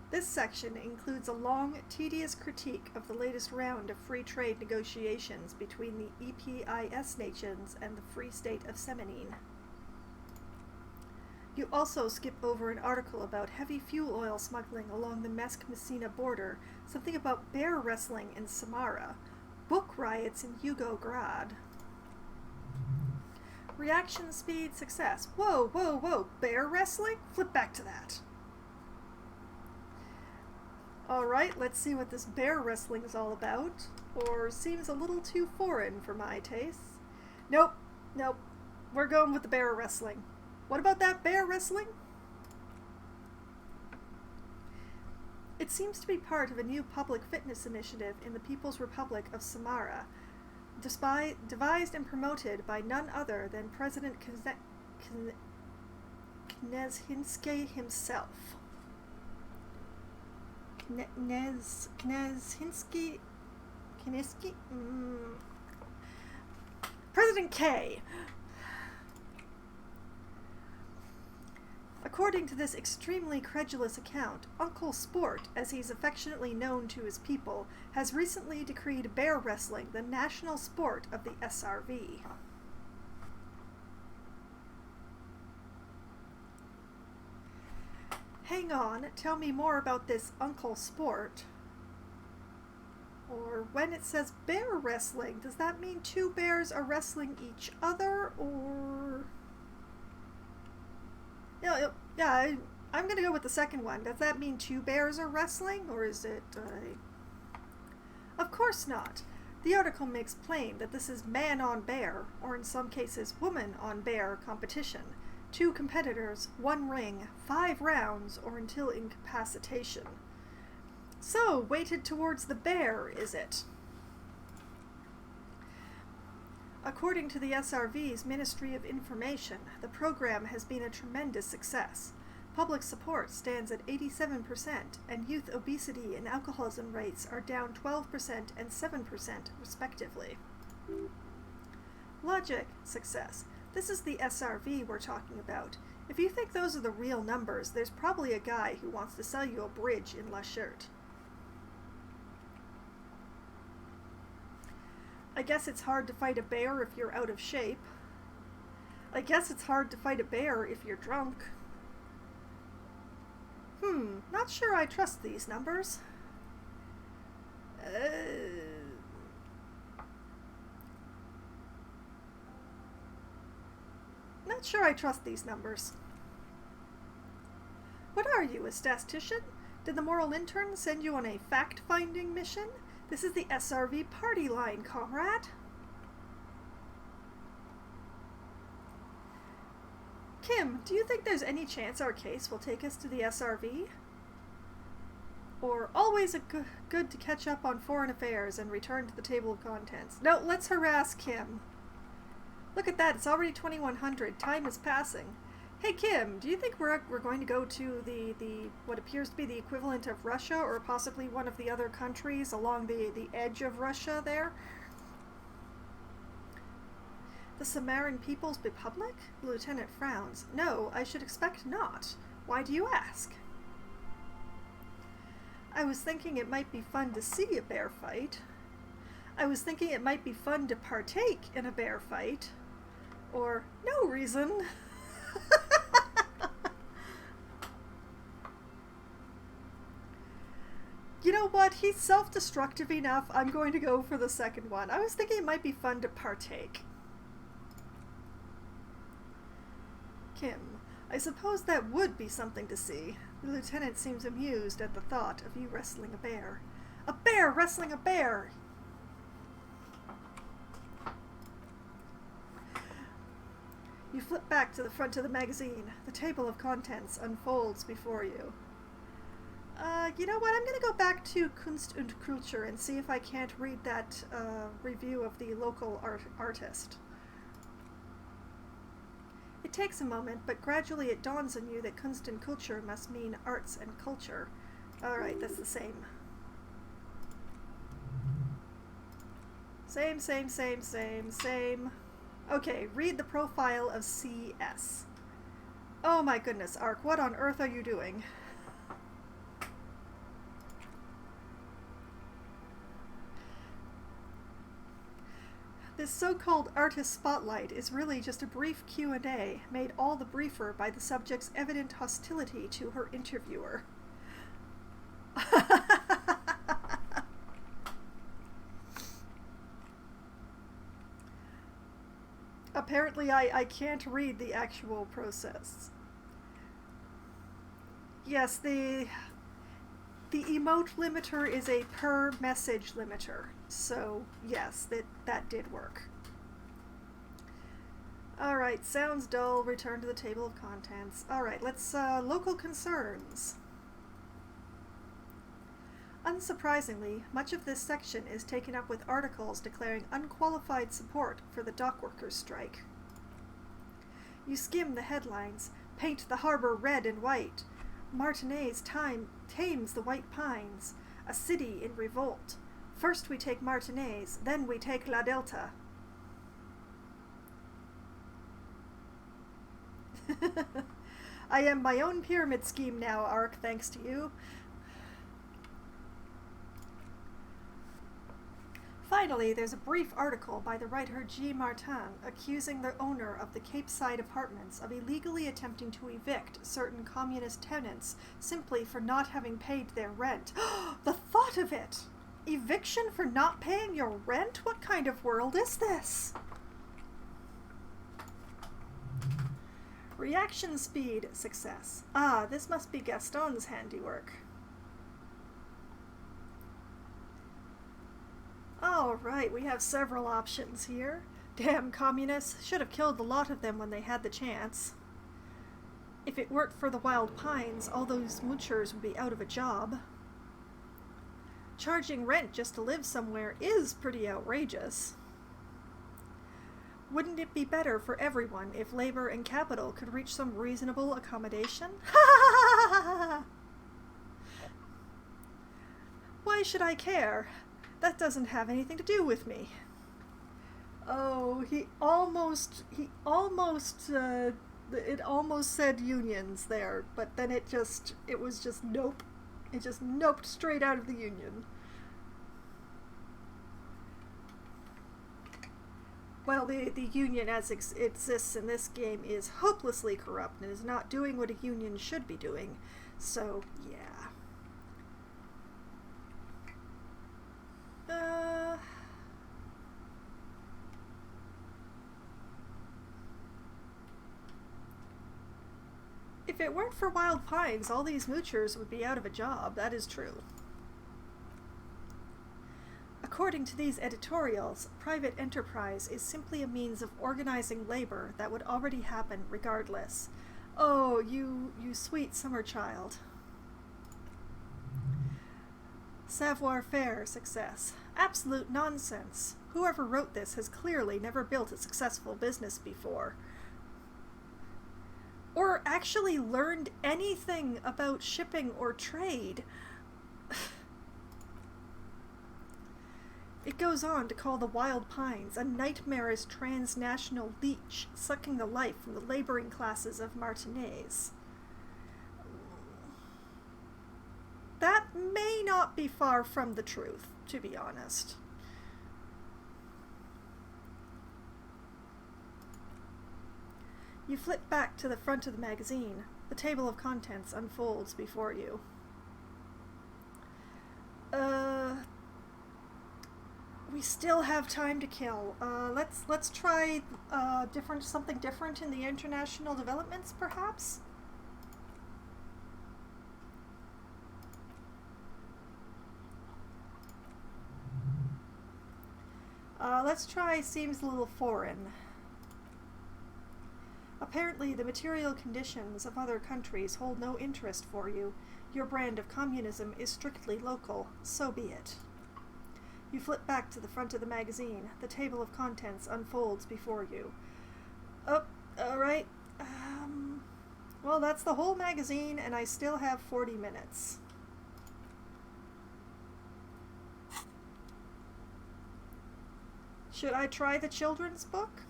This section includes a long, tedious critique of the latest round of free trade negotiations between the EPIS nations and the Free State of Semenine. You also skip over an article about heavy fuel oil smuggling along the Mesk-Messina border, something about bear wrestling in Samara, Book riots in Yugograd. Reaction speed success. Whoa, whoa, whoa. Bear wrestling? Flip back to that. Alright, let's see what this bear wrestling is all about. Or seems a little too foreign for my tastes. Nope, nope. We're going with the bear wrestling. What about that bear wrestling? It seems to be part of a new public fitness initiative in the People's Republic of Samara, devised and promoted by none other than President Knezhinski himself. Knezhinski? President K. According to this extremely credulous account, Uncle Sport, as he's affectionately known to his people, has recently decreed bear wrestling the national sport of the SRV. Hang on, tell me more about this Uncle Sport. Or when it says bear wrestling, does that mean two bears are wrestling each other, or... Yeah, I'm gonna go with the second one. Does that mean two bears are wrestling, or is it, Of course not. The article makes plain that this is man on bear, or in some cases woman on bear competition. 2 competitors, 1 ring, 5 rounds, or until incapacitation. So, weighted towards the bear, is it? According to the SRV's Ministry of Information, the program has been a tremendous success. Public support stands at 87%, and youth obesity and alcoholism rates are down 12% and 7% respectively. Logic, success. This is the SRV we're talking about. If you think those are the real numbers, there's probably a guy who wants to sell you a bridge in La Shirt. I guess it's hard to fight a bear if you're out of shape. I guess it's hard to fight a bear if you're drunk. Not sure I trust these numbers. Not sure I trust these numbers. What are you, a statistician? Did the moral intern send you on a fact-finding mission? This is the SRV party line, comrade. Kim, do you think there's any chance our case will take us to the SRV? Or always good to catch up on foreign affairs and return to the table of contents. No, let's harass Kim. Look at that, it's already 2100. Time is passing. Hey Kim, do you think we're going to go to the what appears to be the equivalent of Russia, or possibly one of the other countries along the edge of Russia there? The Samaran People's Republic? The lieutenant frowns. No, I should expect not. Why do you ask? I was thinking it might be fun to see a bear fight. I was thinking it might be fun to partake in a bear fight. Or no reason. You know what? He's self-destructive enough. I'm going to go for the second one. I was thinking it might be fun to partake. Kim, I suppose that would be something to see. The lieutenant seems amused at the thought of you wrestling a bear. A bear wrestling a bear! You flip back to the front of the magazine. The table of contents unfolds before you. You know what? I'm going to go back to Kunst und Kultur and see if I can't read that review of the local artist. It takes a moment, but gradually it dawns on you that Kunst und Kultur must mean arts and culture. Alright, that's the same. Same. Okay, read the profile of CS. Oh my goodness, Ark, what on earth are you doing? This so-called artist spotlight is really just a brief Q&A, made all the briefer by the subject's evident hostility to her interviewer. apparently I can't read the actual process. Yes, the emote limiter is a per message limiter. So, yes, that did work. Alright, sounds dull. Return to the table of contents. Alright, let's, local concerns. Unsurprisingly, much of this section is taken up with articles declaring unqualified support for the dockworkers' strike. You skim the headlines, paint the harbor red and white. Martinez tames the White Pines, a city in revolt. First we take Martinez, then we take La Delta. I am my own pyramid scheme now, Ark, thanks to you. Finally, there's a brief article by the writer G. Martin accusing the owner of the Cape Side Apartments of illegally attempting to evict certain communist tenants simply for not having paid their rent. The thought of it! Eviction for not paying your rent? What kind of world is this? Reaction speed, success. Ah, this must be Gaston's handiwork. Alright, we have several options here. Damn communists, should have killed the lot of them when they had the chance. If it weren't for the Wild Pines, all those moochers would be out of a job. Charging rent just to live somewhere is pretty outrageous. Wouldn't it be better for everyone if labor and capital could reach some reasonable accommodation? Why should I care? That doesn't have anything to do with me. Oh, it almost said unions there, but then it was just nope. It just noped straight out of the union. Well, the union as exists in this game is hopelessly corrupt and is not doing what a union should be doing. So, yeah. If it weren't for Wild Pines, all these moochers would be out of a job. That is true. According to these editorials, private enterprise is simply a means of organizing labor that would already happen regardless. Oh, you sweet summer child. Savoir-faire success. Absolute nonsense. Whoever wrote this has clearly never built a successful business before. Or actually learned anything about shipping or trade. It goes on to call the Wild Pines a nightmarish transnational leech sucking the life from the laboring classes of Martinez. That may not be far from the truth, to be honest. You flip back to the front of the magazine. The table of contents unfolds before you. We still have time to kill. Let's try something different in the international developments, perhaps? Let's try seems a little foreign. Apparently, the material conditions of other countries hold no interest for you. Your brand of communism is strictly local. So be it. You flip back to the front of the magazine. The table of contents unfolds before you. Oh, alright. Well, that's the whole magazine, and I still have 40 minutes. Should I try the children's book?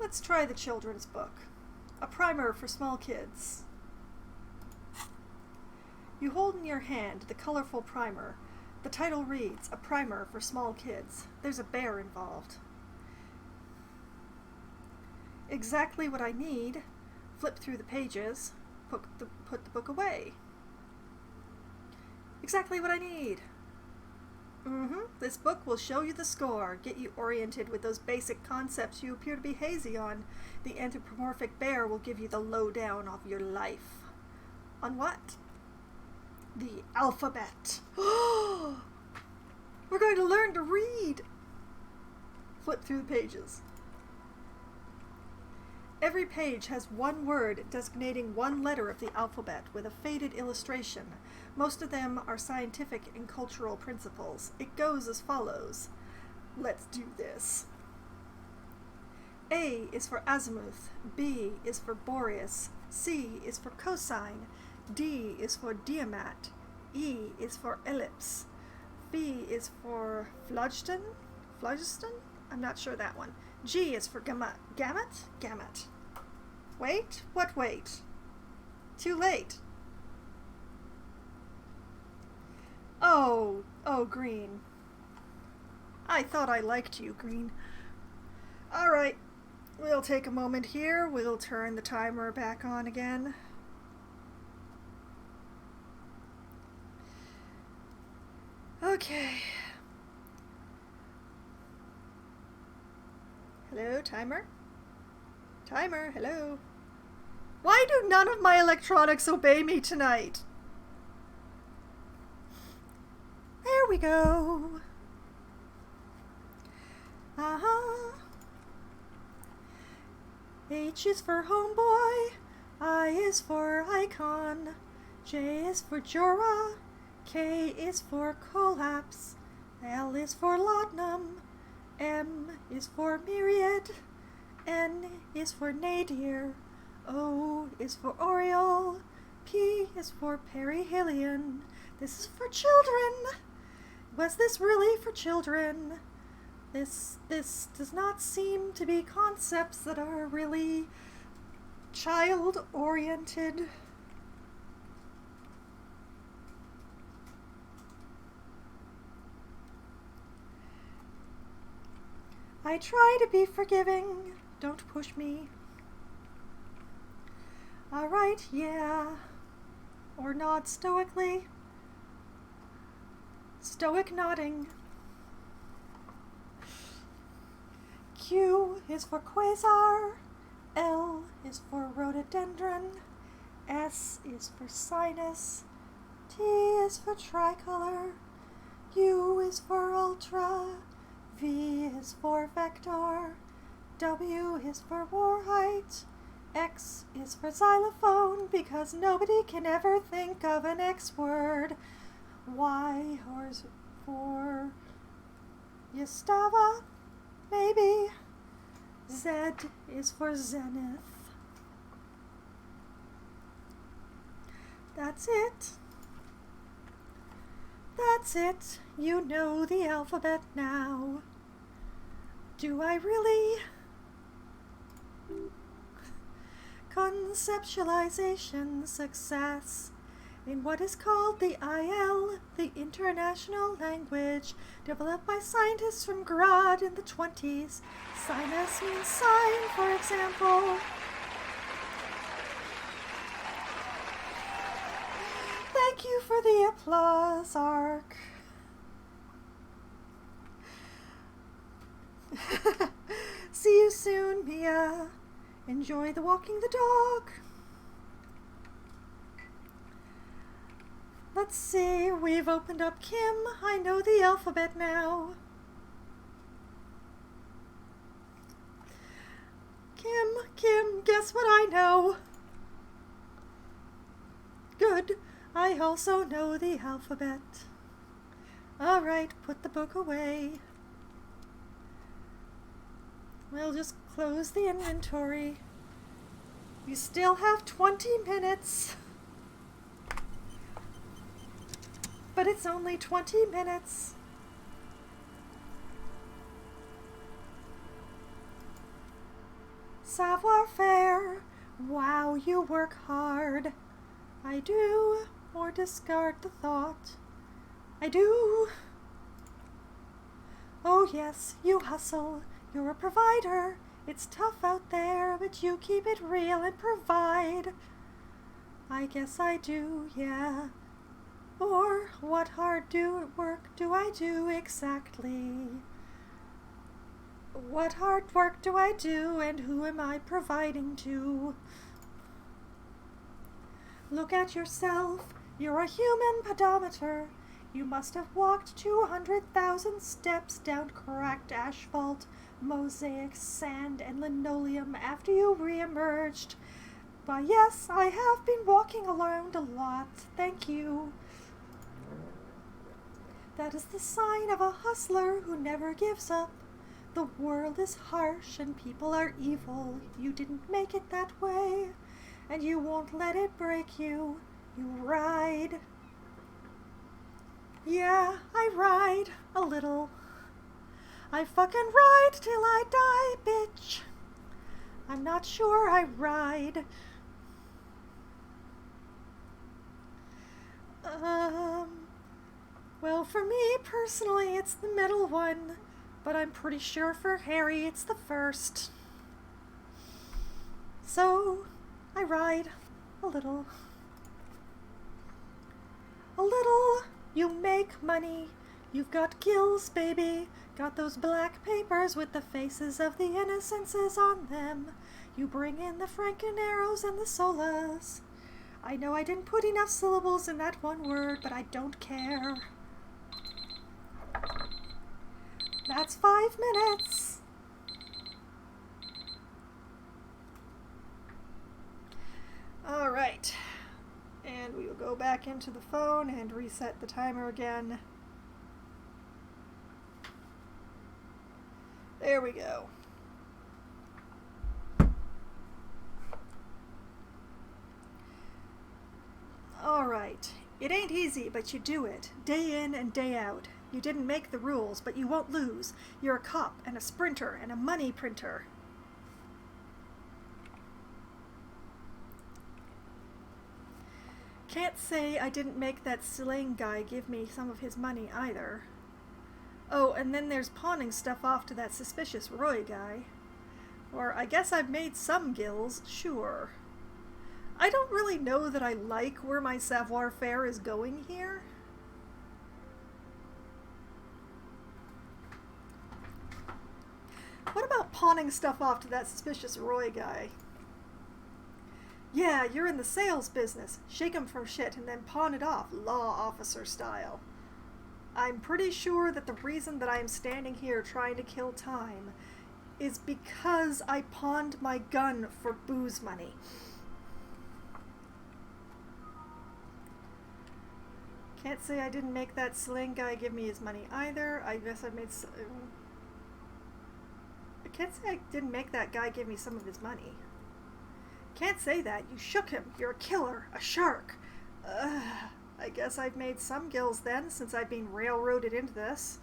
Let's try the children's book. A primer for small kids. You hold in your hand the colorful primer. The title reads, A Primer for Small Kids. There's a bear involved. Exactly what I need. Flip through the pages. Put the book away. Exactly what I need. This book will show you the score, get you oriented with those basic concepts you appear to be hazy on. The anthropomorphic bear will give you the lowdown of your life. On what? The alphabet. We're going to learn to read. Flip through the pages. Every page has one word designating one letter of the alphabet with a faded illustration. Most of them are scientific and cultural principles. It goes as follows. Let's do this. A is for azimuth, B is for Boreas, C is for cosine, D is for diamat, E is for ellipse, B is for phlogiston? I'm not sure that one. G is for gamut. Gamut. Wait? What wait? Too late. Oh, Green. I thought I liked you, Green. Alright, we'll take a moment here. We'll turn the timer back on again. Okay. Hello, timer? Timer, hello. Why do none of my electronics obey me tonight? There we go. H is for homeboy, I is for icon, J is for Jura, K is for collapse, L is for laudanum, M is for myriad, N is for nadir, O is for aureole, P is for perihelion. This is for children. Was this really for children? This does not seem to be concepts that are really child-oriented. I try to be forgiving. Don't push me. Alright, yeah. Or nod stoically. Stoic nodding. Q is for quasar. L is for rhododendron. S is for sinus. T is for tricolor. U is for ultra. V is for vector. W is for warhite. X is for xylophone, because nobody can ever think of an X word. Y is for Yastava, maybe. Z is for zenith. That's it. That's it. You know the alphabet now. Do I really? Conceptualization success in what is called the IL, the International Language, developed by scientists from Grad in the 20s. Sinus means sign, for example. Thank you for the applause, Ark. See you soon, Mia. Enjoy the walking the dog. Let's see, we've opened up Kim. I know the alphabet now. Kim, guess what I know? Good, I also know the alphabet. All right, put the book away. We'll just close the inventory. We still have 20 minutes. But it's only 20 minutes. Savoir-faire. Wow, you work hard. I do, or discard the thought. I do. Oh yes, you hustle. You're a provider. It's tough out there, but you keep it real and provide. I guess I do, yeah. Or what hard work do I do exactly? What hard work do I do, and who am I providing to? Look at yourself, you're a human pedometer. You must have walked 200,000 steps down cracked asphalt, mosaic, sand, and linoleum after you re-emerged. Why, yes, I have been walking around a lot, thank you. That is the sign of a hustler who never gives up. The world is harsh and people are evil. You didn't make it that way, and you won't let it break you. You ride. Yeah, I ride a little. I fucking ride till I die, bitch. I'm not sure I ride. Well, for me personally, it's the middle one, but I'm pretty sure for Harry it's the first. So, I ride a little. A little. You make money. You've got gills, baby. Got those black papers with the faces of the innocences on them. You bring in the franken-arrows and the solas. I know I didn't put enough syllables in that one word, but I don't care. That's 5 minutes. All right. And we will go back into the phone and reset the timer again. There we go. All right. It ain't easy, but you do it, day in and day out. You didn't make the rules, but you won't lose. You're a cop and a sprinter and a money printer. Can't say I didn't make that slang guy give me some of his money either. Oh, and then there's pawning stuff off to that suspicious Roy guy. Or I guess I've made some gills, sure. I don't really know that I like where my savoir-faire is going here. What about pawning stuff off to that suspicious Roy guy? Yeah, you're in the sales business. Shake 'em for shit and then pawn it off, law officer style. I'm pretty sure that the reason that I am standing here trying to kill time is because I pawned my gun for booze money. Can't say I didn't make that slang guy give me his money either. I guess I made... I can't say I didn't make that guy give me some of his money. Can't say that. You shook him. You're a killer. A shark. I guess I've made some gills then, since I've been railroaded into this.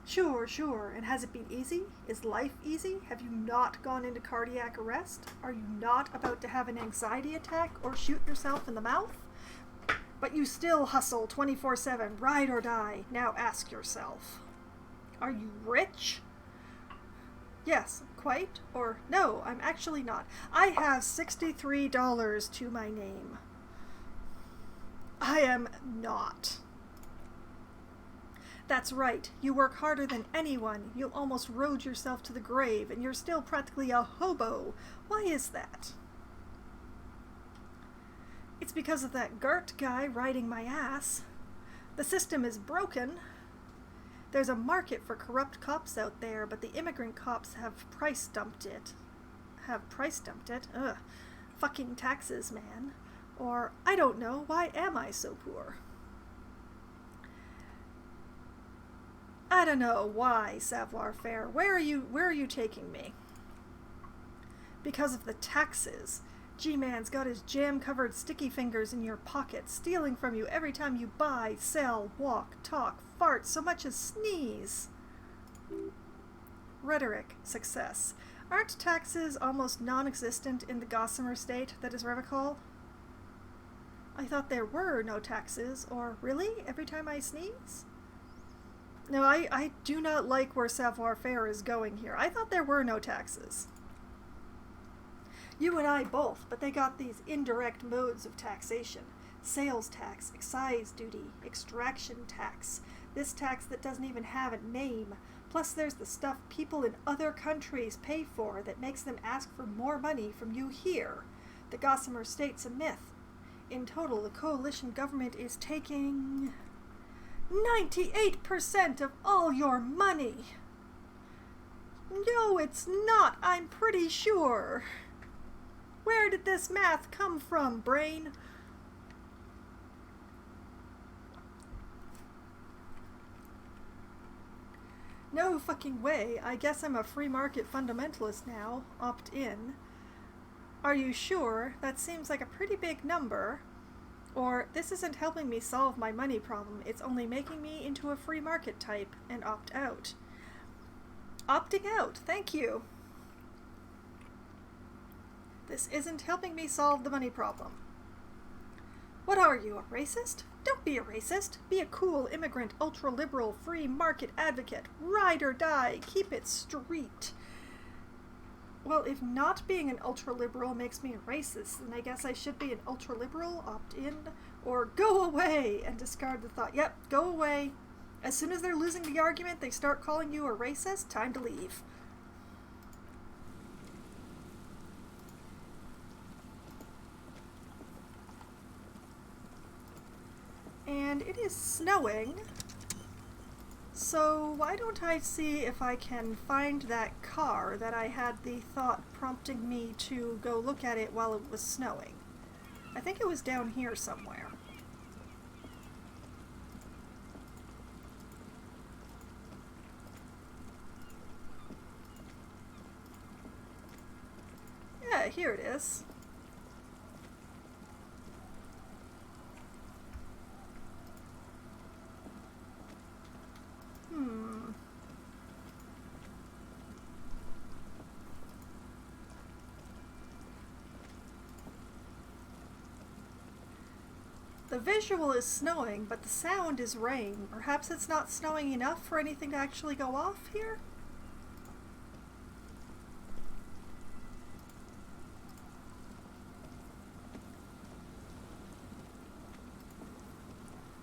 Sure, sure. And has it been easy? Is life easy? Have you not gone into cardiac arrest? Are you not about to have an anxiety attack or shoot yourself in the mouth? But you still hustle 24/7, ride or die. Now ask yourself. Are you rich? Yes, quite. Or no, I'm actually not. I have $63 to my name. I am not. That's right. You work harder than anyone. You almost rode yourself to the grave, and you're still practically a hobo. Why is that? It's because of that Gert guy riding my ass. The system is broken. There's a market for corrupt cops out there, but the immigrant cops have price dumped it. Ugh. Fucking taxes, man. Or, I don't know, why am I so poor? I don't know why, savoir-faire. Where are you taking me? Because of the taxes. G-Man's got his jam-covered sticky fingers in your pocket, stealing from you every time you buy, sell, walk, talk, fart, so much as sneeze. Rhetoric, success. Aren't taxes almost non-existent in the Gossamer state that is Revocol? I thought there were no taxes, or really, every time I sneeze? No, I do not like where savoir-faire is going here. I thought there were no taxes. You and I both, but they got these indirect modes of taxation. Sales tax, excise duty, extraction tax, this tax that doesn't even have a name. Plus there's the stuff people in other countries pay for that makes them ask for more money from you here. The Gossamer State's a myth. In total, the coalition government is taking 98% of all your money. No, it's not. I'm pretty sure. Where did this math come from, brain? No fucking way. I guess I'm a free market fundamentalist now. Opt in. Are you sure? That seems like a pretty big number. Or, this isn't helping me solve my money problem. It's only making me into a free market type, and opt out. Opting out. Thank you. This isn't helping me solve the money problem. What are you, a racist? Don't be a racist. Be a cool immigrant, ultra-liberal, free market advocate. Ride or die. Keep it street. Well, if not being an ultra-liberal makes me a racist, then I guess I should be an ultra-liberal, opt in, or go away and discard the thought. Yep, go away. As soon as they're losing the argument, they start calling you a racist. Time to leave. And it is snowing, so why don't I see if I can find that car that I had the thought prompting me to go look at it while it was snowing. I think it was down here somewhere. Yeah, here it is. The visual is snowing, but the sound is rain. Perhaps it's not snowing enough for anything to actually go off here?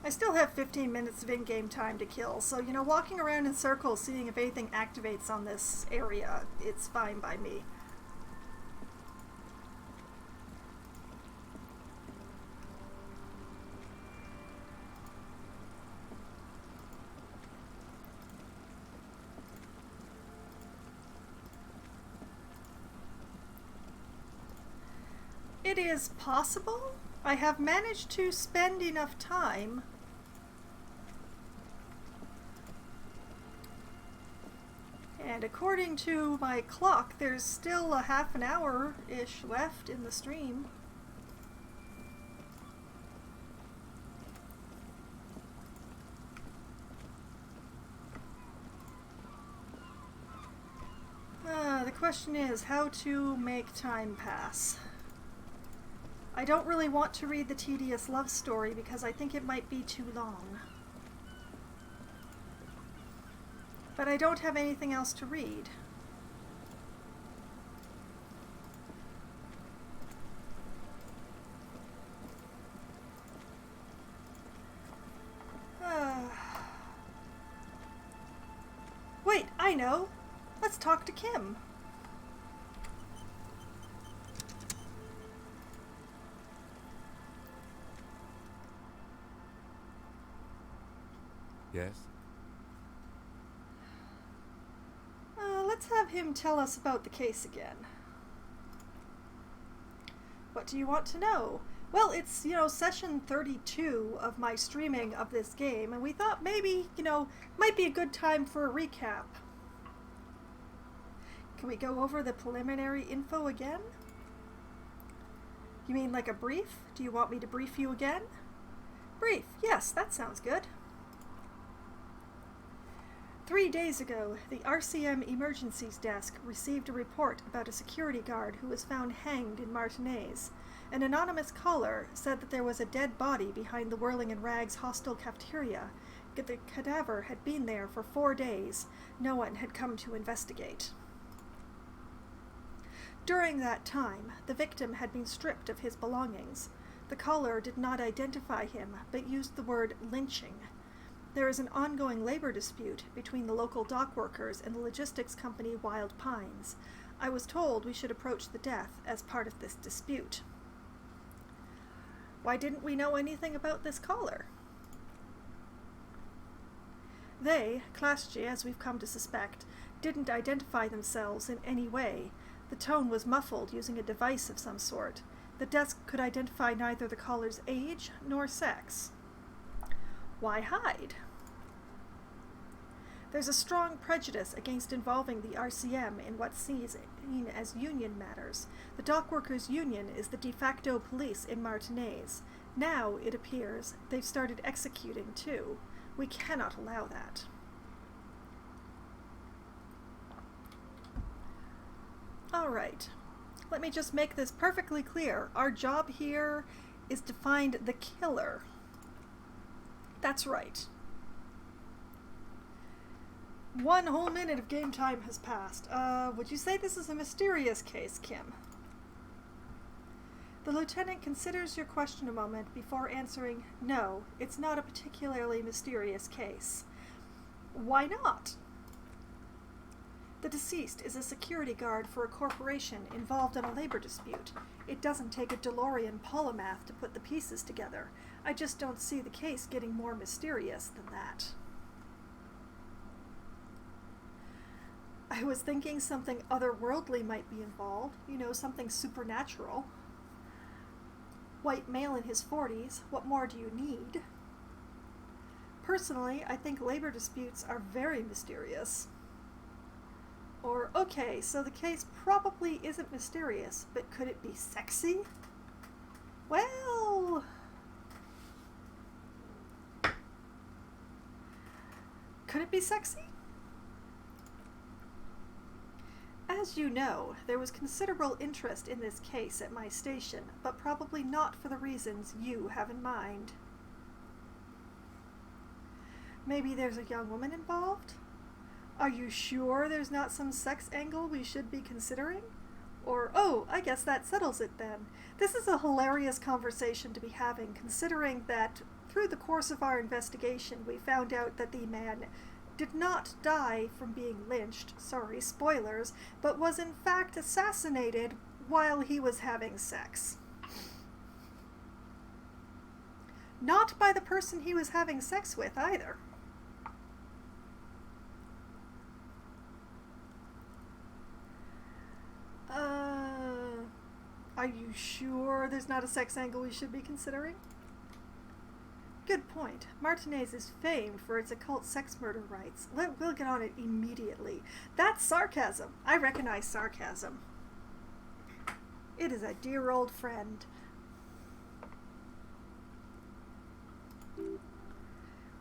I still have 15 minutes of in-game time to kill, so, you know, walking around in circles, seeing if anything activates on this area, it's fine by me. It is possible. I have managed to spend enough time. And according to my clock, there's still a half an hour-ish left in the stream. The question is how to make time pass. I don't really want to read the tedious love story because I think it might be too long. But I don't have anything else to read. Wait, I know. Let's talk to Kim. Yes? Let's have him tell us about the case again. What do you want to know? Well, it's, session 32 of my streaming of this game, and we thought maybe, might be a good time for a recap. Can we go over the preliminary info again? You mean like a brief? Do you want me to brief you again? Brief, yes, that sounds good. 3 days ago, the RCM Emergencies Desk received a report about a security guard who was found hanged in Martinez. An anonymous caller said that there was a dead body behind the Whirling and Rags hostel cafeteria. The cadaver had been there for 4 days. No one had come to investigate. During that time, the victim had been stripped of his belongings. The caller did not identify him, but used the word lynching. There is an ongoing labor dispute between the local dock workers and the logistics company Wild Pines. I was told we should approach the death as part of this dispute. Why didn't we know anything about this caller? They, Class G, as we've come to suspect, didn't identify themselves in any way. The tone was muffled using a device of some sort. The desk could identify neither the caller's age nor sex. Why hide? There's a strong prejudice against involving the RCM in what's seen as union matters. The dock workers' union is the de facto police in Martinez. Now, it appears, they've started executing too. We cannot allow that. All right. Let me just make this perfectly clear. Our job here is to find the killer. That's right. 1 whole minute of game time has passed. Would you say this is a mysterious case, Kim? The lieutenant considers your question a moment before answering, no, it's not a particularly mysterious case. Why not? The deceased is a security guard for a corporation involved in a labor dispute. It doesn't take a DeLorean polymath to put the pieces together. I just don't see the case getting more mysterious than that. I was thinking something otherworldly might be involved, something supernatural. White male in his 40s, what more do you need? Personally, I think labor disputes are very mysterious. Or, okay, so the case probably isn't mysterious, but could it be sexy? Well... could it be sexy? As you know, there was considerable interest in this case at my station, but probably not for the reasons you have in mind. Maybe there's a young woman involved? Are you sure there's not some sex angle we should be considering? Or, oh, I guess that settles it then. This is a hilarious conversation to be having, considering that through the course of our investigation we found out that the man did not die from being lynched, sorry, spoilers, but was in fact assassinated while he was having sex. Not by the person he was having sex with, either. Are you sure there's not a sex angle we should be considering? Good point. Martinez is famed for its occult sex murder rites. We'll get on it immediately. That's sarcasm. I recognize sarcasm. It is a dear old friend.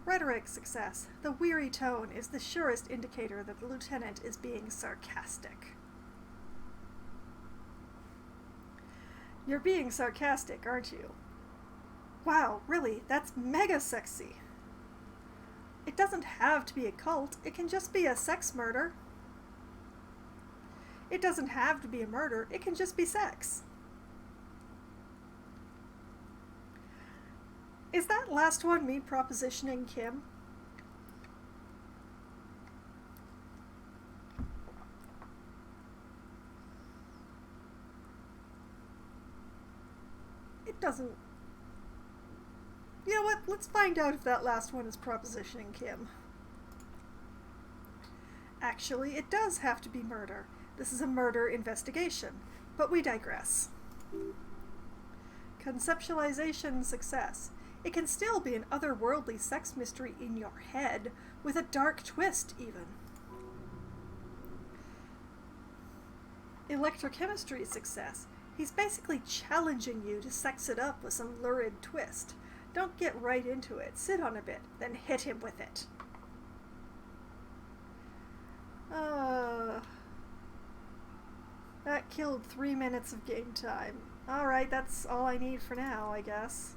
Rhetoric success. The weary tone is the surest indicator that the lieutenant is being sarcastic. You're being sarcastic, aren't you? Wow, really, that's mega sexy. It doesn't have to be a cult, it can just be a sex murder. It doesn't have to be a murder, it can just be sex. Is that last one me propositioning Kim? It doesn't... You know what? Let's find out if that last one is propositioning Kim. Actually, it does have to be murder. This is a murder investigation, but we digress. Conceptualization success. It can still be an otherworldly sex mystery in your head, with a dark twist, even. Electrochemistry success. He's basically challenging you to sex it up with some lurid twist. Don't get right into it. Sit on a bit, then hit him with it. That killed 3 minutes of game time. Alright, that's all I need for now, I guess.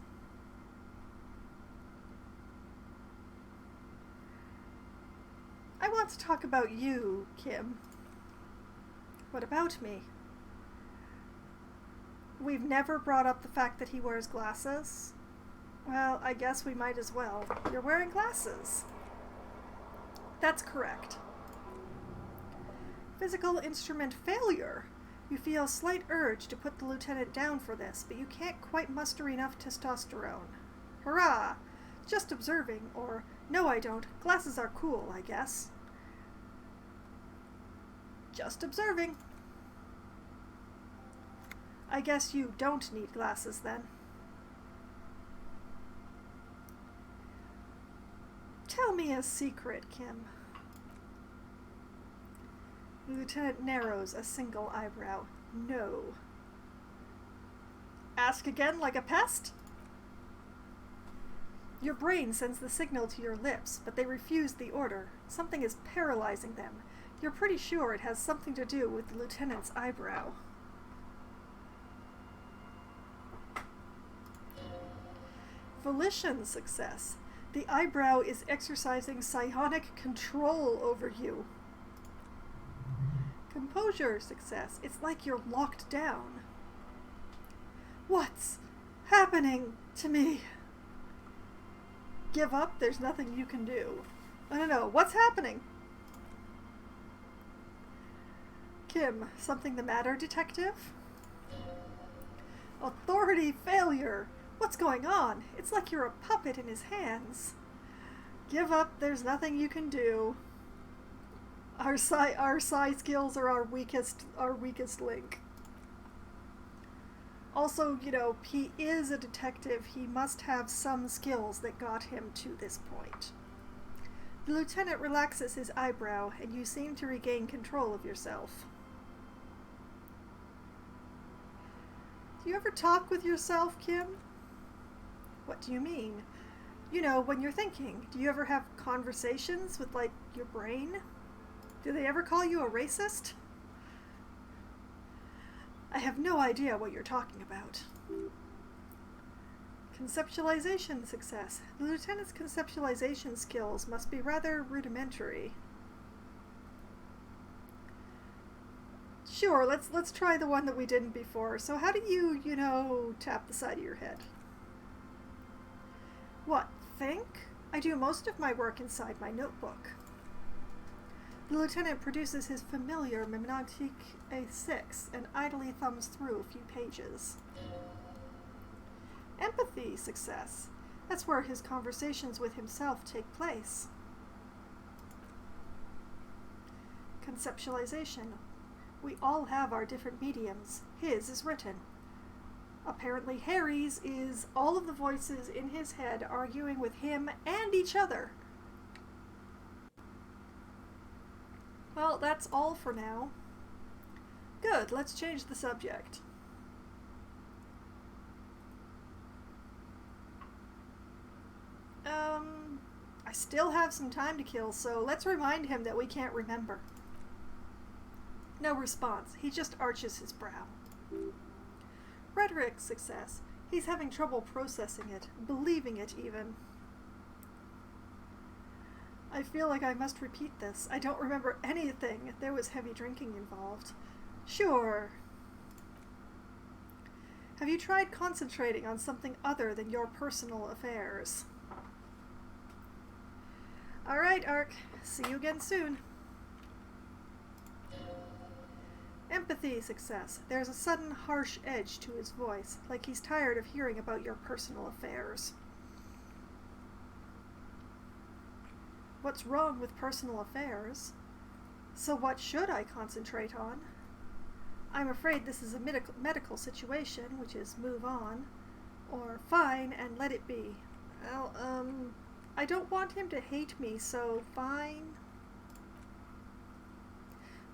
I want to talk about you, Kim. What about me? We've never brought up the fact that he wears glasses. Well, I guess we might as well. You're wearing glasses. That's correct. Physical instrument failure. You feel a slight urge to put the lieutenant down for this, but you can't quite muster enough testosterone. Hurrah! Just observing, or no I don't, glasses are cool, I guess. Just observing. I guess you don't need glasses then. Tell me a secret, Kim. The lieutenant narrows a single eyebrow. No. Ask again like a pest? Your brain sends the signal to your lips, but they refuse the order. Something is paralyzing them. You're pretty sure it has something to do with the lieutenant's eyebrow. Volition success. The eyebrow is exercising psionic control over you. Composure success. It's like you're locked down. What's happening to me? Give up? There's nothing you can do. No. What's happening? Kim, something the matter, detective? Authority failure. What's going on? It's like you're a puppet in his hands. Give up. There's nothing you can do. Our psi skills are our weakest link. Also, you know, he is a detective. He must have some skills that got him to this point. The lieutenant relaxes his eyebrow, and you seem to regain control of yourself. Do you ever talk with yourself, Kim? What do you mean? You know, when you're thinking. Do you ever have conversations with, like, your brain? Do they ever call you a racist? I have no idea what you're talking about. Conceptualization success. The lieutenant's conceptualization skills must be rather rudimentary. Sure, let's try the one that we didn't before. So how do you know, tap the side of your head? What, think? I do most of my work inside my notebook. The lieutenant produces his familiar Mnemonic A6 and idly thumbs through a few pages. Empathy success. That's where his conversations with himself take place. Conceptualization. We all have our different mediums. His is written. Apparently Harry's is all of the voices in his head arguing with him and each other. Well, that's all for now. Good, let's change the subject. I still have some time to kill, so let's remind him that we can't remember. No response. He just arches his brow. Rhetoric success. He's having trouble processing it, believing it even. I feel like I must repeat this. I don't remember anything. There was heavy drinking involved. Sure. Have you tried concentrating on something other than your personal affairs? All right, Ark. See you again soon. Empathy success. There's a sudden harsh edge to his voice, like he's tired of hearing about your personal affairs. What's wrong with personal affairs? So what should I concentrate on? I'm afraid this is a medical situation, which is move on, or fine and let it be. Well, I don't want him to hate me, so fine.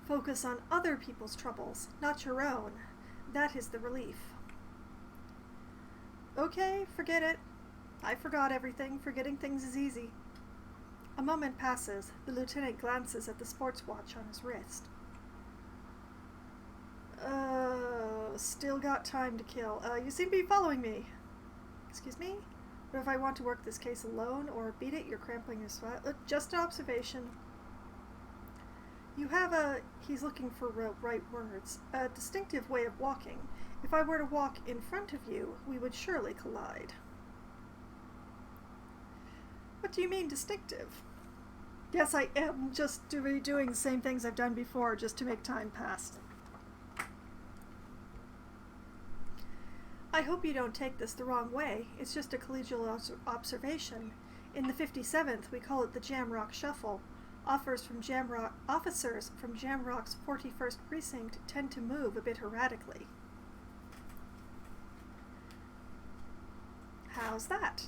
Focus on other people's troubles, not your own. That is the relief. Okay, forget it. I forgot everything. Forgetting things is easy. A moment passes. The lieutenant glances at the sports watch on his wrist. Still got time to kill. You seem to be following me. Excuse me? But if I want to work this case alone or beat it, you're cramping your sweat. Just an observation. You have he's looking for right words, a distinctive way of walking. If I were to walk in front of you, we would surely collide. What do you mean distinctive? Yes, I am just doing the same things I've done before just to make time pass. I hope you don't take this the wrong way. It's just a collegial observation. In the 57th, we call it the Jamrock Shuffle. Officers from Jamrock's 41st Precinct tend to move a bit erratically. How's that?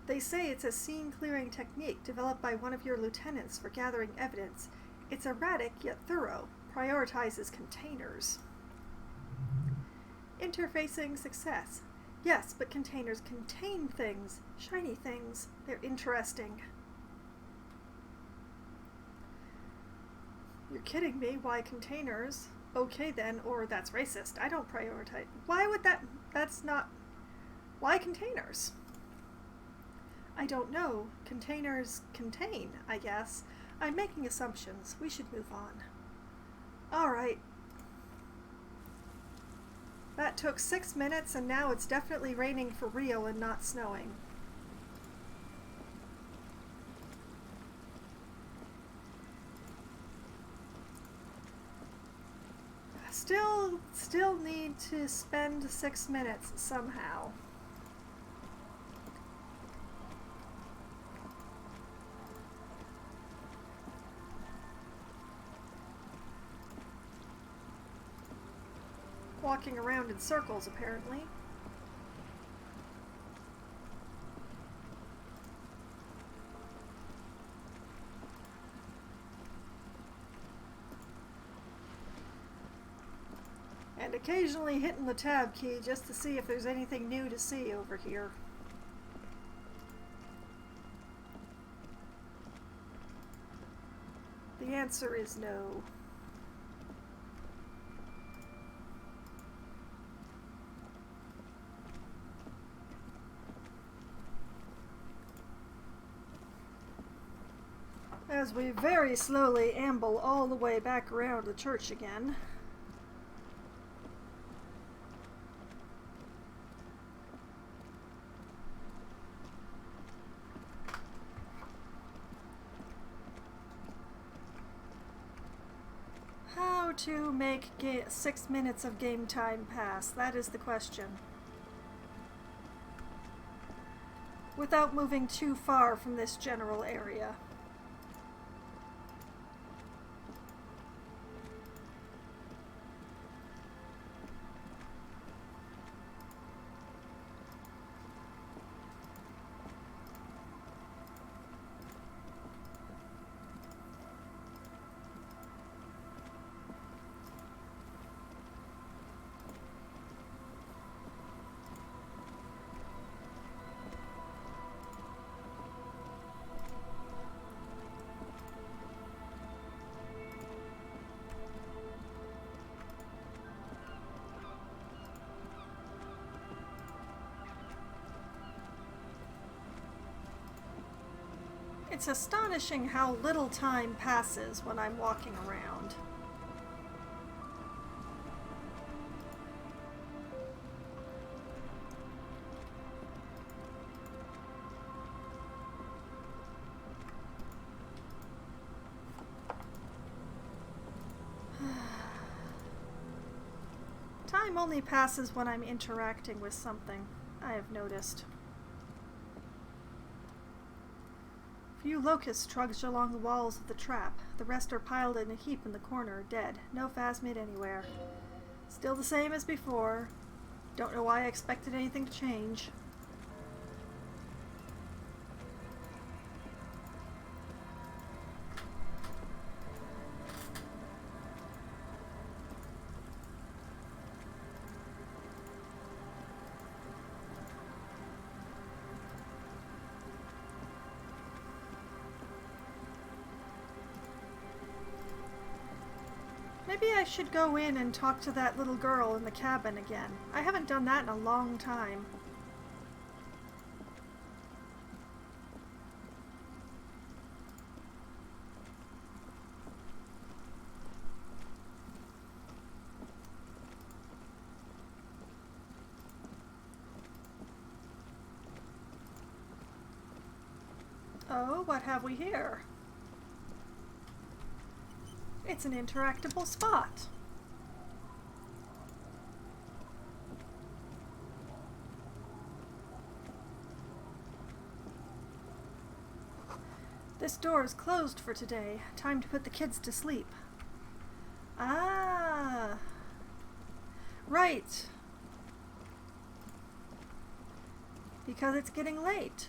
They say it's a scene-clearing technique developed by one of your lieutenants for gathering evidence. It's erratic yet thorough. Prioritizes containers. Interfacing success. Yes, but containers contain things. Shiny things. They're interesting. You're kidding me. Why containers? Okay then, or that's racist. I don't prioritize. Why would that... That's not... Why containers? I don't know. Containers contain, I guess. I'm making assumptions. We should move on. Alright. That took 6 minutes, and now it's definitely raining for real and not snowing. Still need to spend 6 minutes somehow. Walking around in circles, apparently. And occasionally hitting the tab key just to see if there's anything new to see over here. The answer is no. As we very slowly amble all the way back around the church again. How to make 6 minutes of game time pass? That is the question. Without moving too far from this general area. It's astonishing how little time passes when I'm walking around. Time only passes when I'm interacting with something, I have noticed. Few locusts trudged along the walls of the trap. The rest are piled in a heap in the corner, dead. No phasmid anywhere. Still the same as before. Don't know why I expected anything to change. Maybe I should go in and talk to that little girl in the cabin again. I haven't done that in a long time. Oh, what have we here? It's an interactable spot. This door is closed for today. Time to put the kids to sleep. Ah, right. Because it's getting late.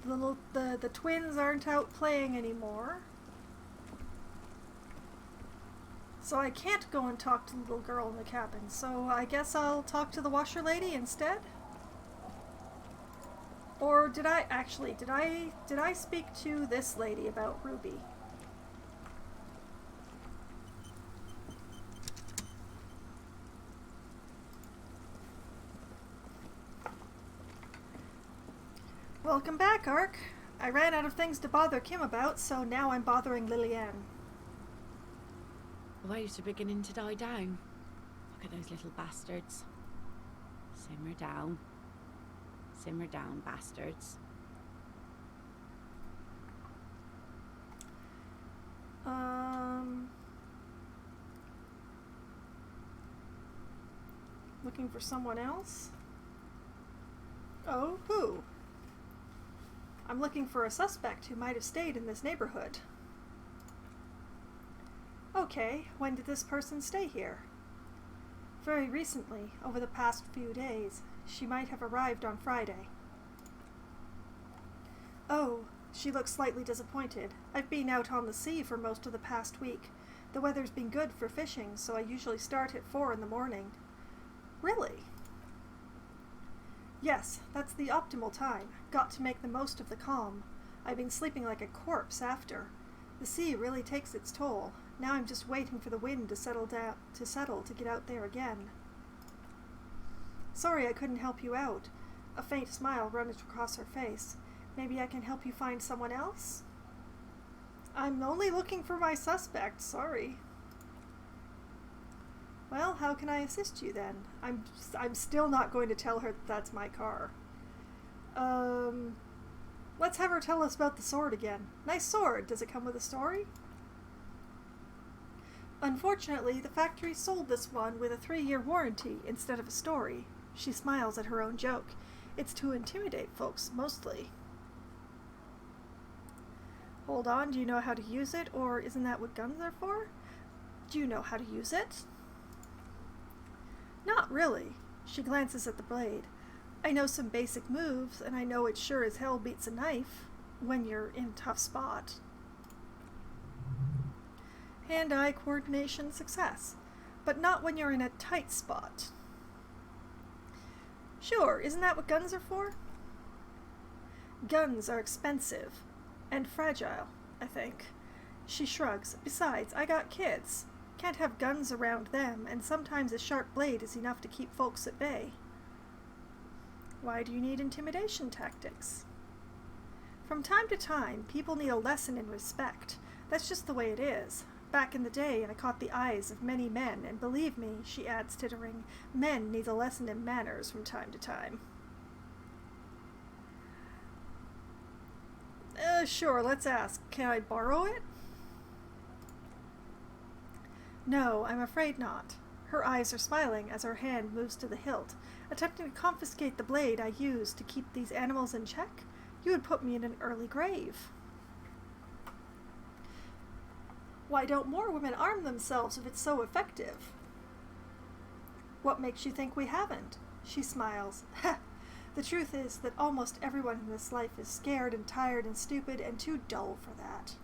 The twins aren't out playing anymore. So I can't go and talk to the little girl in the cabin. So I guess I'll talk to the washer lady instead. Or did I speak to this lady about Ruby? Welcome back, Ark. I ran out of things to bother Kim about, so now I'm bothering Lillian. The waves are beginning to die down. Look at those little bastards. Simmer down. Simmer down, bastards. Looking for someone else? Oh, who? I'm looking for a suspect who might have stayed in this neighborhood. Okay, when did this person stay here? Very recently, over the past few days. She might have arrived on Friday. Oh, she looks slightly disappointed. I've been out on the sea for most of the past week. The weather's been good for fishing, so I usually start at 4 in the morning. Really? Yes, that's the optimal time. Got to make the most of the calm. I've been sleeping like a corpse after. The sea really takes its toll. Now I'm just waiting for the wind to settle to get out there again. Sorry I couldn't help you out. A faint smile runs across her face. Maybe I can help you find someone else? I'm only looking for my suspect, sorry. Well, how can I assist you then? I'm still not going to tell her that's my car. Let's have her tell us about the sword again. Nice sword. Does it come with a story? Unfortunately, the factory sold this one with a 3-year warranty instead of a story. She smiles at her own joke. It's to intimidate folks, mostly. Hold on, do you know how to use it, or isn't that what guns are for? Do you know how to use it? Not really. She glances at the blade. I know some basic moves, and I know it sure as hell beats a knife when you're in a tough spot. Hand-eye coordination success, but not when you're in a tight spot. Sure, isn't that what guns are for? Guns are expensive and fragile, I think. She shrugs. Besides, I got kids. Can't have guns around them, and sometimes a sharp blade is enough to keep folks at bay. Why do you need intimidation tactics? From time to time, people need a lesson in respect. That's just the way it is. Back in the day, I caught the eyes of many men, and believe me, she adds, tittering, men need a lesson in manners from time to time. Sure, let's ask. Can I borrow it? No, I'm afraid not. Her eyes are smiling as her hand moves to the hilt. Attempting to confiscate the blade I use to keep these animals in check? You would put me in an early grave. Why don't more women arm themselves if it's so effective? What makes you think we haven't? She smiles. The truth is that almost everyone in this life is scared and tired and stupid and too dull for that.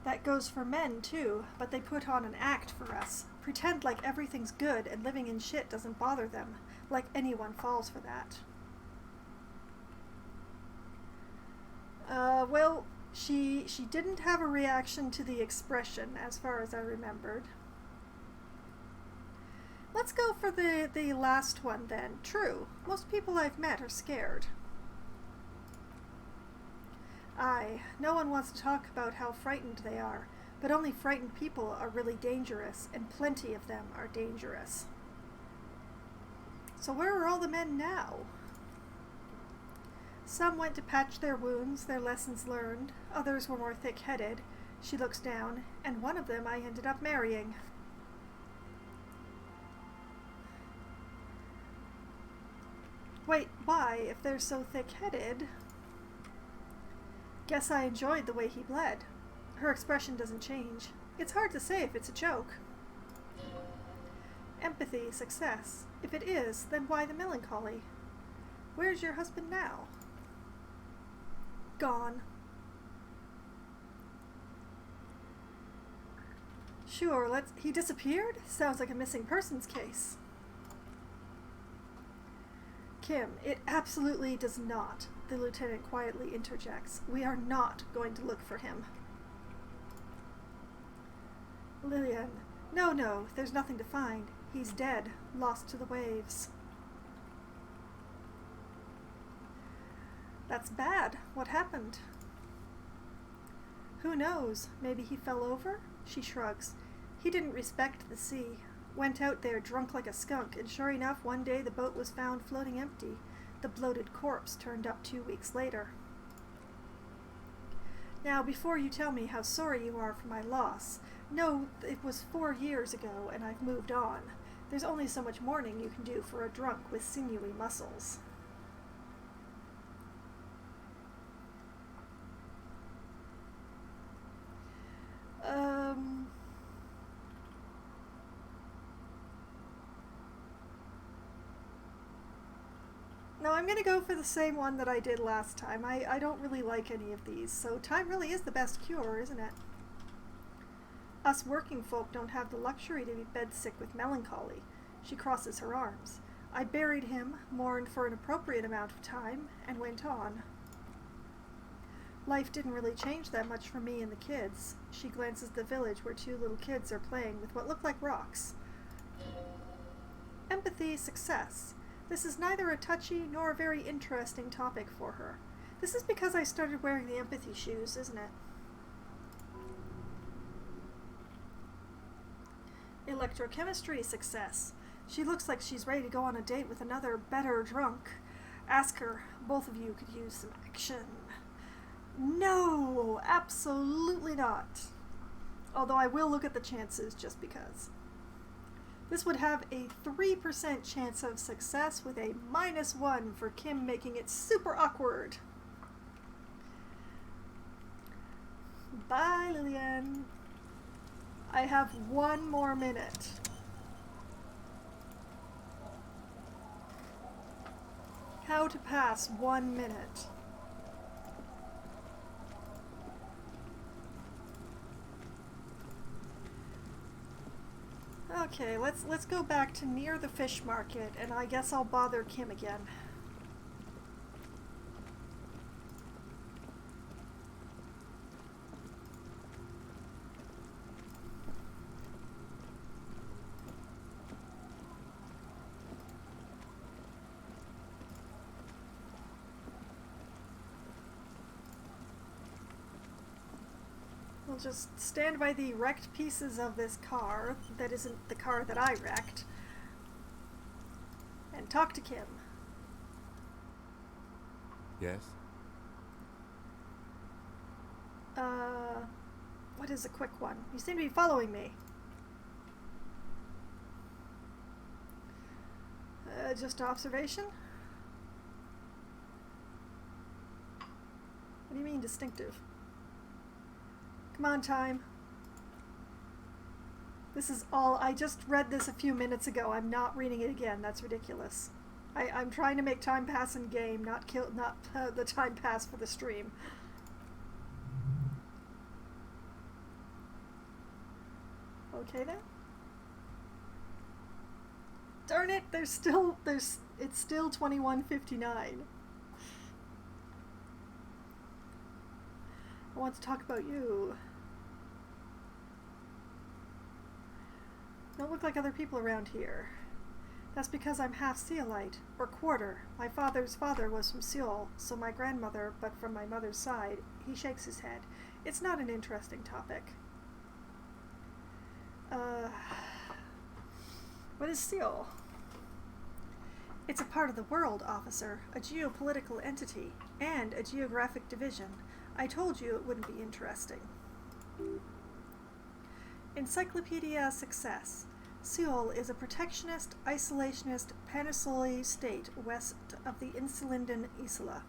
That goes for men, too, but they put on an act for us. Pretend like everything's good and living in shit doesn't bother them, like anyone falls for that. Well, she didn't have a reaction to the expression, as far as I remembered. Let's go for the last one, then. True. Most people I've met are scared. Aye, no one wants to talk about how frightened they are, but only frightened people are really dangerous, and plenty of them are dangerous. So where are all the men now? Some went to patch their wounds, their lessons learned. Others were more thick-headed. She looks down, and one of them I ended up marrying. Wait, why, if they're so thick-headed? Guess I enjoyed the way he bled. Her expression doesn't change. It's hard to say if it's a joke. Empathy, success. If it is, then why the melancholy? Where's your husband now? Gone. Sure, he disappeared? Sounds like a missing persons case. Kim, it absolutely does not. The lieutenant quietly interjects. We are not going to look for him. Lillian, no, there's nothing to find. He's dead, lost to the waves. That's bad. What happened? Who knows? Maybe he fell over? She shrugs. He didn't respect the sea. Went out there drunk like a skunk, and sure enough, one day the boat was found floating empty. The bloated corpse turned up 2 weeks later. Now, before you tell me how sorry you are for my loss, no, it was 4 years ago, and I've moved on. There's only so much mourning you can do for a drunk with sinewy muscles. No, I'm going to go for the same one that I did last time. I don't really like any of these, so time really is the best cure, isn't it? Us working folk don't have the luxury to be bedsick with melancholy. She crosses her arms. I buried him, mourned for an appropriate amount of time, and went on. Life didn't really change that much for me and the kids. She glances at the village where 2 little kids are playing with what look like rocks. Empathy, success. This is neither a touchy nor a very interesting topic for her. This is because I started wearing the empathy shoes, isn't it? Electrochemistry, success. She looks like she's ready to go on a date with another, better drunk. Ask her. Both of you could use some action. No, absolutely not. Although I will look at the chances just because. This would have a 3% chance of success with a -1 for Kim making it super awkward. Bye, Lillian. I have 1 more minute. How to pass 1 minute. Okay, let's go back to near the fish market, and I guess I'll bother Kim again. We'll just stand by the wrecked pieces of this car that isn't the car that I wrecked and talk to Kim. Yes? What is a quick one? You seem to be following me. Just observation? What do you mean distinctive? Come on, time. This is all, I just read this a few minutes ago. I'm not reading it again. That's ridiculous. I'm trying to make time pass in game, not the time pass for the stream. Okay then. Darn it, it's still 21:59. I want to talk about you. Don't look like other people around here. That's because I'm half Seolite, or quarter. My father's father was from Seoul, so my grandmother, but from my mother's side. He shakes his head. It's not an interesting topic. What is Seoul? It's a part of the world, officer, a geopolitical entity, and a geographic division. I told you it wouldn't be interesting. Encyclopedia Success. Seoul is a protectionist, isolationist, peninsula state west of the Insulinden Isla.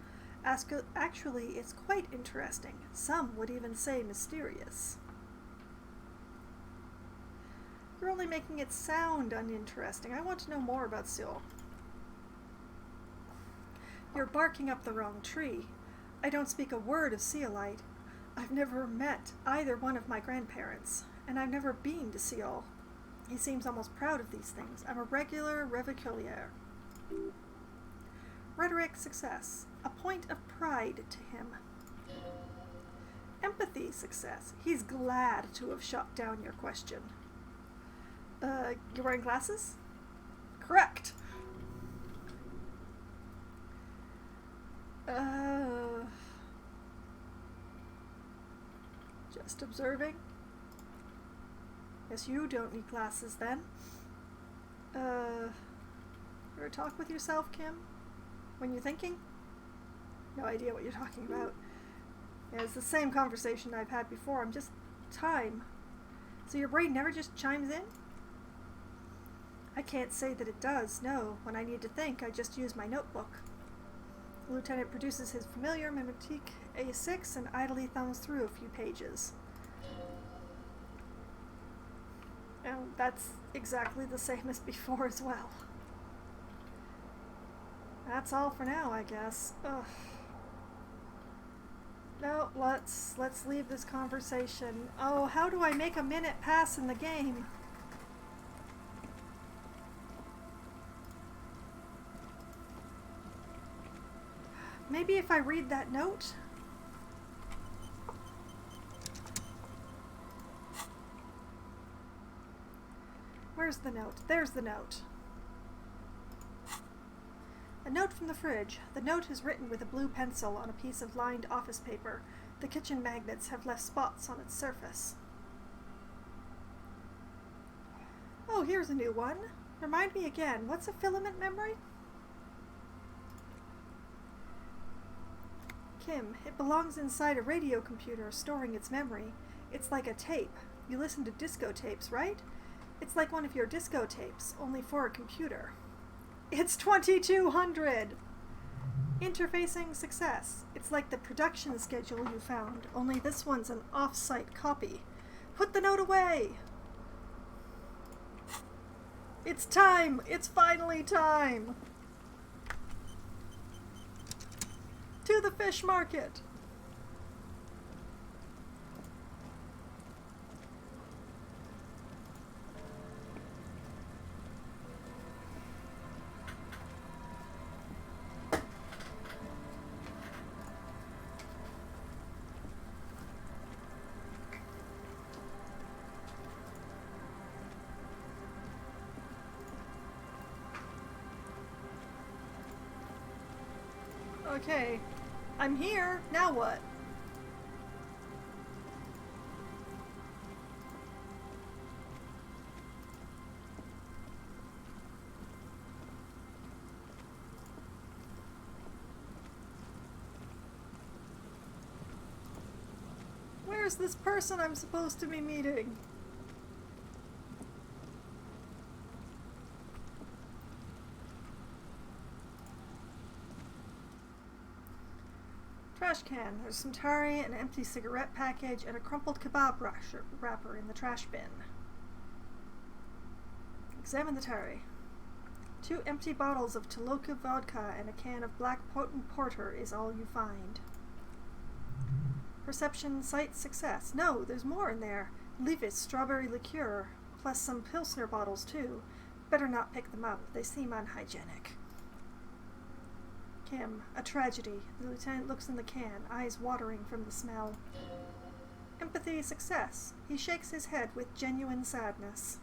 Actually, it's quite interesting. Some would even say mysterious. You're only making it sound uninteresting. I want to know more about Seoul. You're barking up the wrong tree. I don't speak a word of Seolite. I've never met either one of my grandparents, and I've never been to Seoul. He seems almost proud of these things. I'm a regular reviculier. Rhetoric Success. A point of pride to him. Empathy Success. He's glad to have shot down your question. You're wearing glasses? Correct. Just observing. Guess you don't need glasses then. Ever talk with yourself, Kim? When you're thinking? No idea what you're talking about. Yeah, it's the same conversation I've had before. I'm just time. So your brain never just chimes in? I can't say that it does, no. When I need to think, I just use my notebook. The lieutenant produces his familiar mimetic A6 and idly thumbs through a few pages. And that's exactly the same as before as well. That's all for now, I guess. Ugh. No, let's leave this conversation. Oh, how do I make a minute pass in the game? Maybe if I read that note? Where's the note? There's the note. A note from the fridge. The note is written with a blue pencil on a piece of lined office paper. The kitchen magnets have left spots on its surface. Oh, here's a new one. Remind me again, what's a filament memory? Kim, it belongs inside a radio computer storing its memory. It's like a tape. You listen to disco tapes, right? It's like one of your disco tapes, only for a computer. It's 2200! Interfacing Success. It's like the production schedule you found, only this one's an off-site copy. Put the note away! It's time! It's finally time! To the fish market! Okay, I'm here. Now what? Where's this person I'm supposed to be meeting? Trash can. There's some tari, an empty cigarette package, and a crumpled kebab wrapper in the trash bin. Examine the tari. 2 empty bottles of Toloka vodka and a can of black potent porter is all you find. Perception sight success. No, there's more in there. Leavitt's strawberry liqueur, plus some Pilsner bottles too. Better not pick them up. They seem unhygienic. Kim, a tragedy. The lieutenant looks in the can, eyes watering from the smell. Empathy success. He shakes his head with genuine sadness.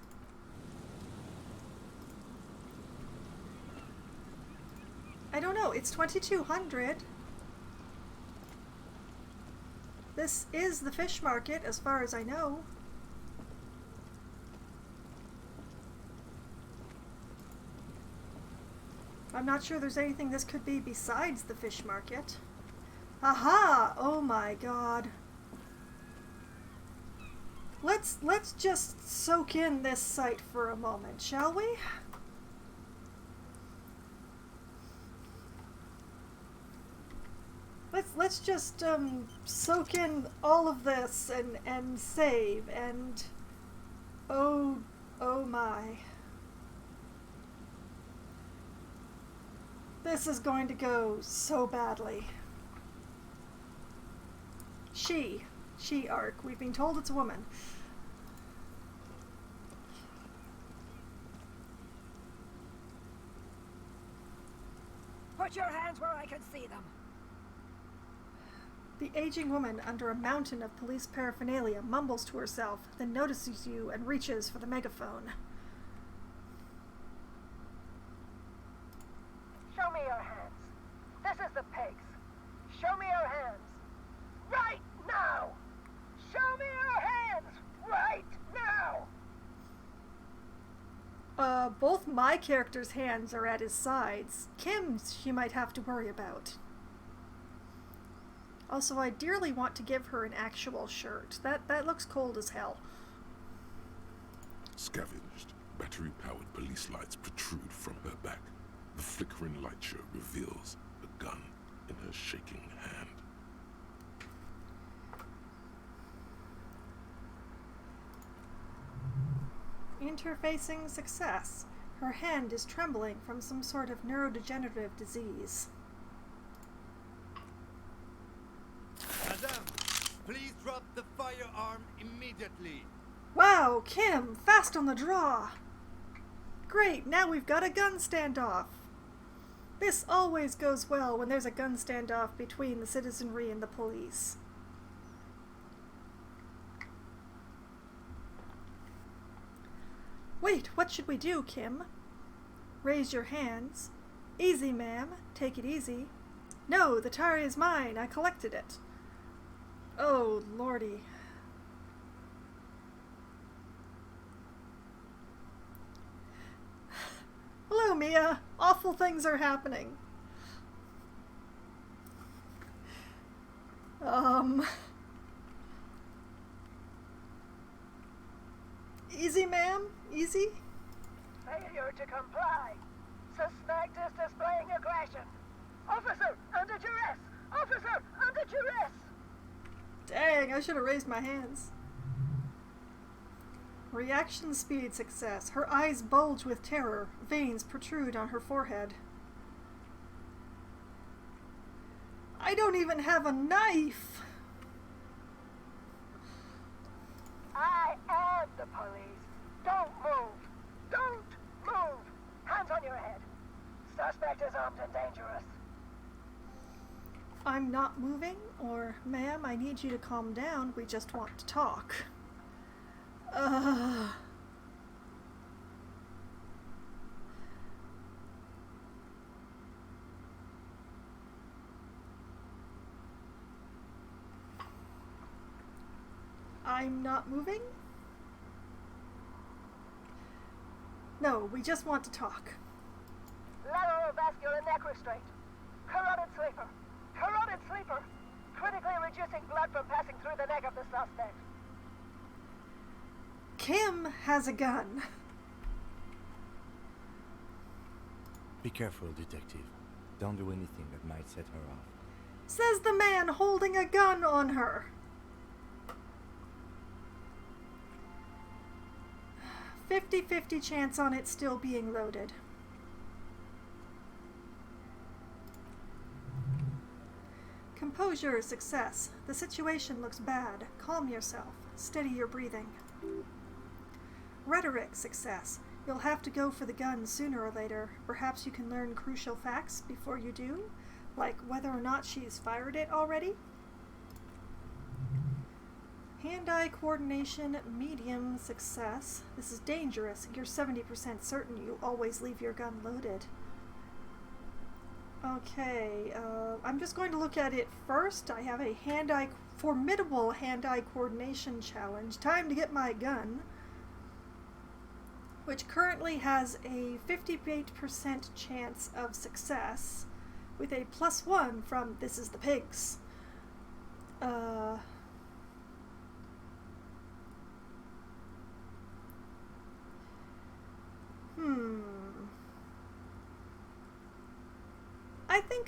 I don't know, it's 2200. This is the fish market, as far as I know. I'm not sure there's anything this could be besides the fish market. Aha! Oh my god. Let's just soak in this sight for a moment, shall we? Let's just soak in all of this and save and oh my. This is going to go so badly. She arc. We've been told it's a woman. Put your hands where I can see them. The aging woman under a mountain of police paraphernalia mumbles to herself, then notices you and reaches for the megaphone. Show me your hands. This is the pigs. Show me your hands. Right now! Show me your hands! Right now! Both my character's hands are at his sides. Kim's she might have to worry about. Also, I dearly want to give her an actual shirt. That looks cold as hell. Scavenged, battery-powered police lights protrude from her back. The flickering light show reveals a gun in her shaking hand. Interfacing success. Her hand is trembling from some sort of neurodegenerative disease. Madame, please drop the firearm immediately. Wow, Kim, fast on the draw. Great, now we've got a gun standoff. This always goes well when there's a gun standoff between the citizenry and the police. Wait, what should we do, Kim? Raise your hands. Easy, ma'am. Take it easy. No, the tire is mine. I collected it. Oh, lordy. Hello, Mia. Awful things are happening. Easy, ma'am? Easy? Failure to comply. Suspect is displaying aggression. Officer, under duress! Officer, under duress! Dang, I should have raised my hands. Reaction speed success. Her eyes bulge with terror. Veins protrude on her forehead. I don't even have a knife! I am the police. Don't move. Don't move. Hands on your head. Suspect is armed and dangerous. I'm not moving, or ma'am, I need you to calm down. We just want to talk. I'm not moving? No, we just want to talk. Lateral vascular neck restraint. Carotid sleeper. Carotid sleeper. Critically reducing blood from passing through the neck of the suspect. Kim has a gun. Be careful, detective. Don't do anything that might set her off. Says the man holding a gun on her. 50-50 chance on it still being loaded. Composure success. The situation looks bad. Calm yourself. Steady your breathing. Rhetoric success. You'll have to go for the gun sooner or later. Perhaps you can learn crucial facts before you do, like whether or not she's fired it already. Hand-eye coordination, medium success. This is dangerous. You're 70% certain you always leave your gun loaded. Okay, I'm just going to look at it first. I have a formidable hand-eye coordination challenge. Time to get my gun. which currently has a 58% chance of success, with a +1 from This Is the Pigs. I think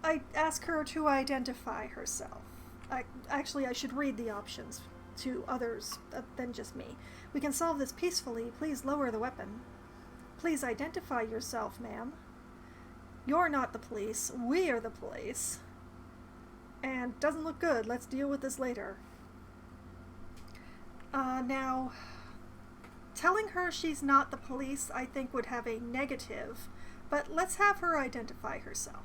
I ask her to identify herself. Actually, I should read the options to others than just me. We can solve this peacefully. Please lower the weapon. Please identify yourself, ma'am. You're not the police. We are the police. And doesn't look good. Let's deal with this later. Now, telling her she's not the police, I think, would have a negative, but let's have her identify herself.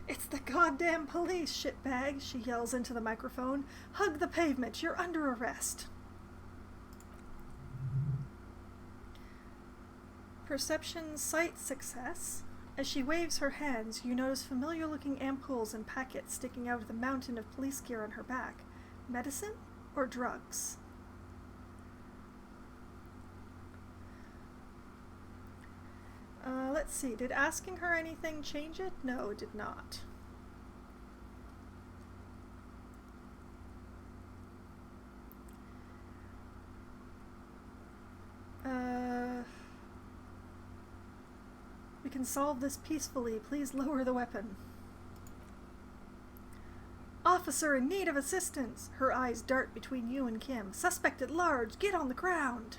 It's the goddamn police, shitbag, she yells into the microphone. Hug the pavement, you're under arrest. Perception sight success. As she waves her hands, you notice familiar-looking ampoules and packets sticking out of the mountain of police gear on her back. Medicine or drugs? Let's see, did asking her anything change it? No, it did not. We can solve this peacefully. Please lower the weapon. Officer in need of assistance. Her eyes dart between you and Kim. Suspect at large. Get on the ground.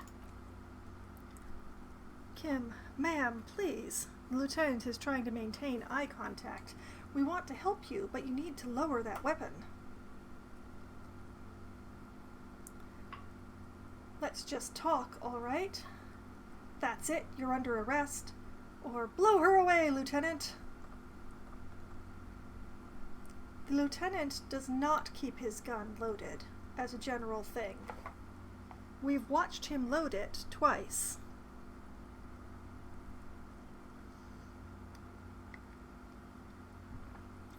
Kim, ma'am, please. The lieutenant is trying to maintain eye contact. We want to help you, but you need to lower that weapon. Let's just talk, all right? That's it. You're under arrest. Or blow her away, Lieutenant. The lieutenant does not keep his gun loaded, as a general thing. We've watched him load it twice.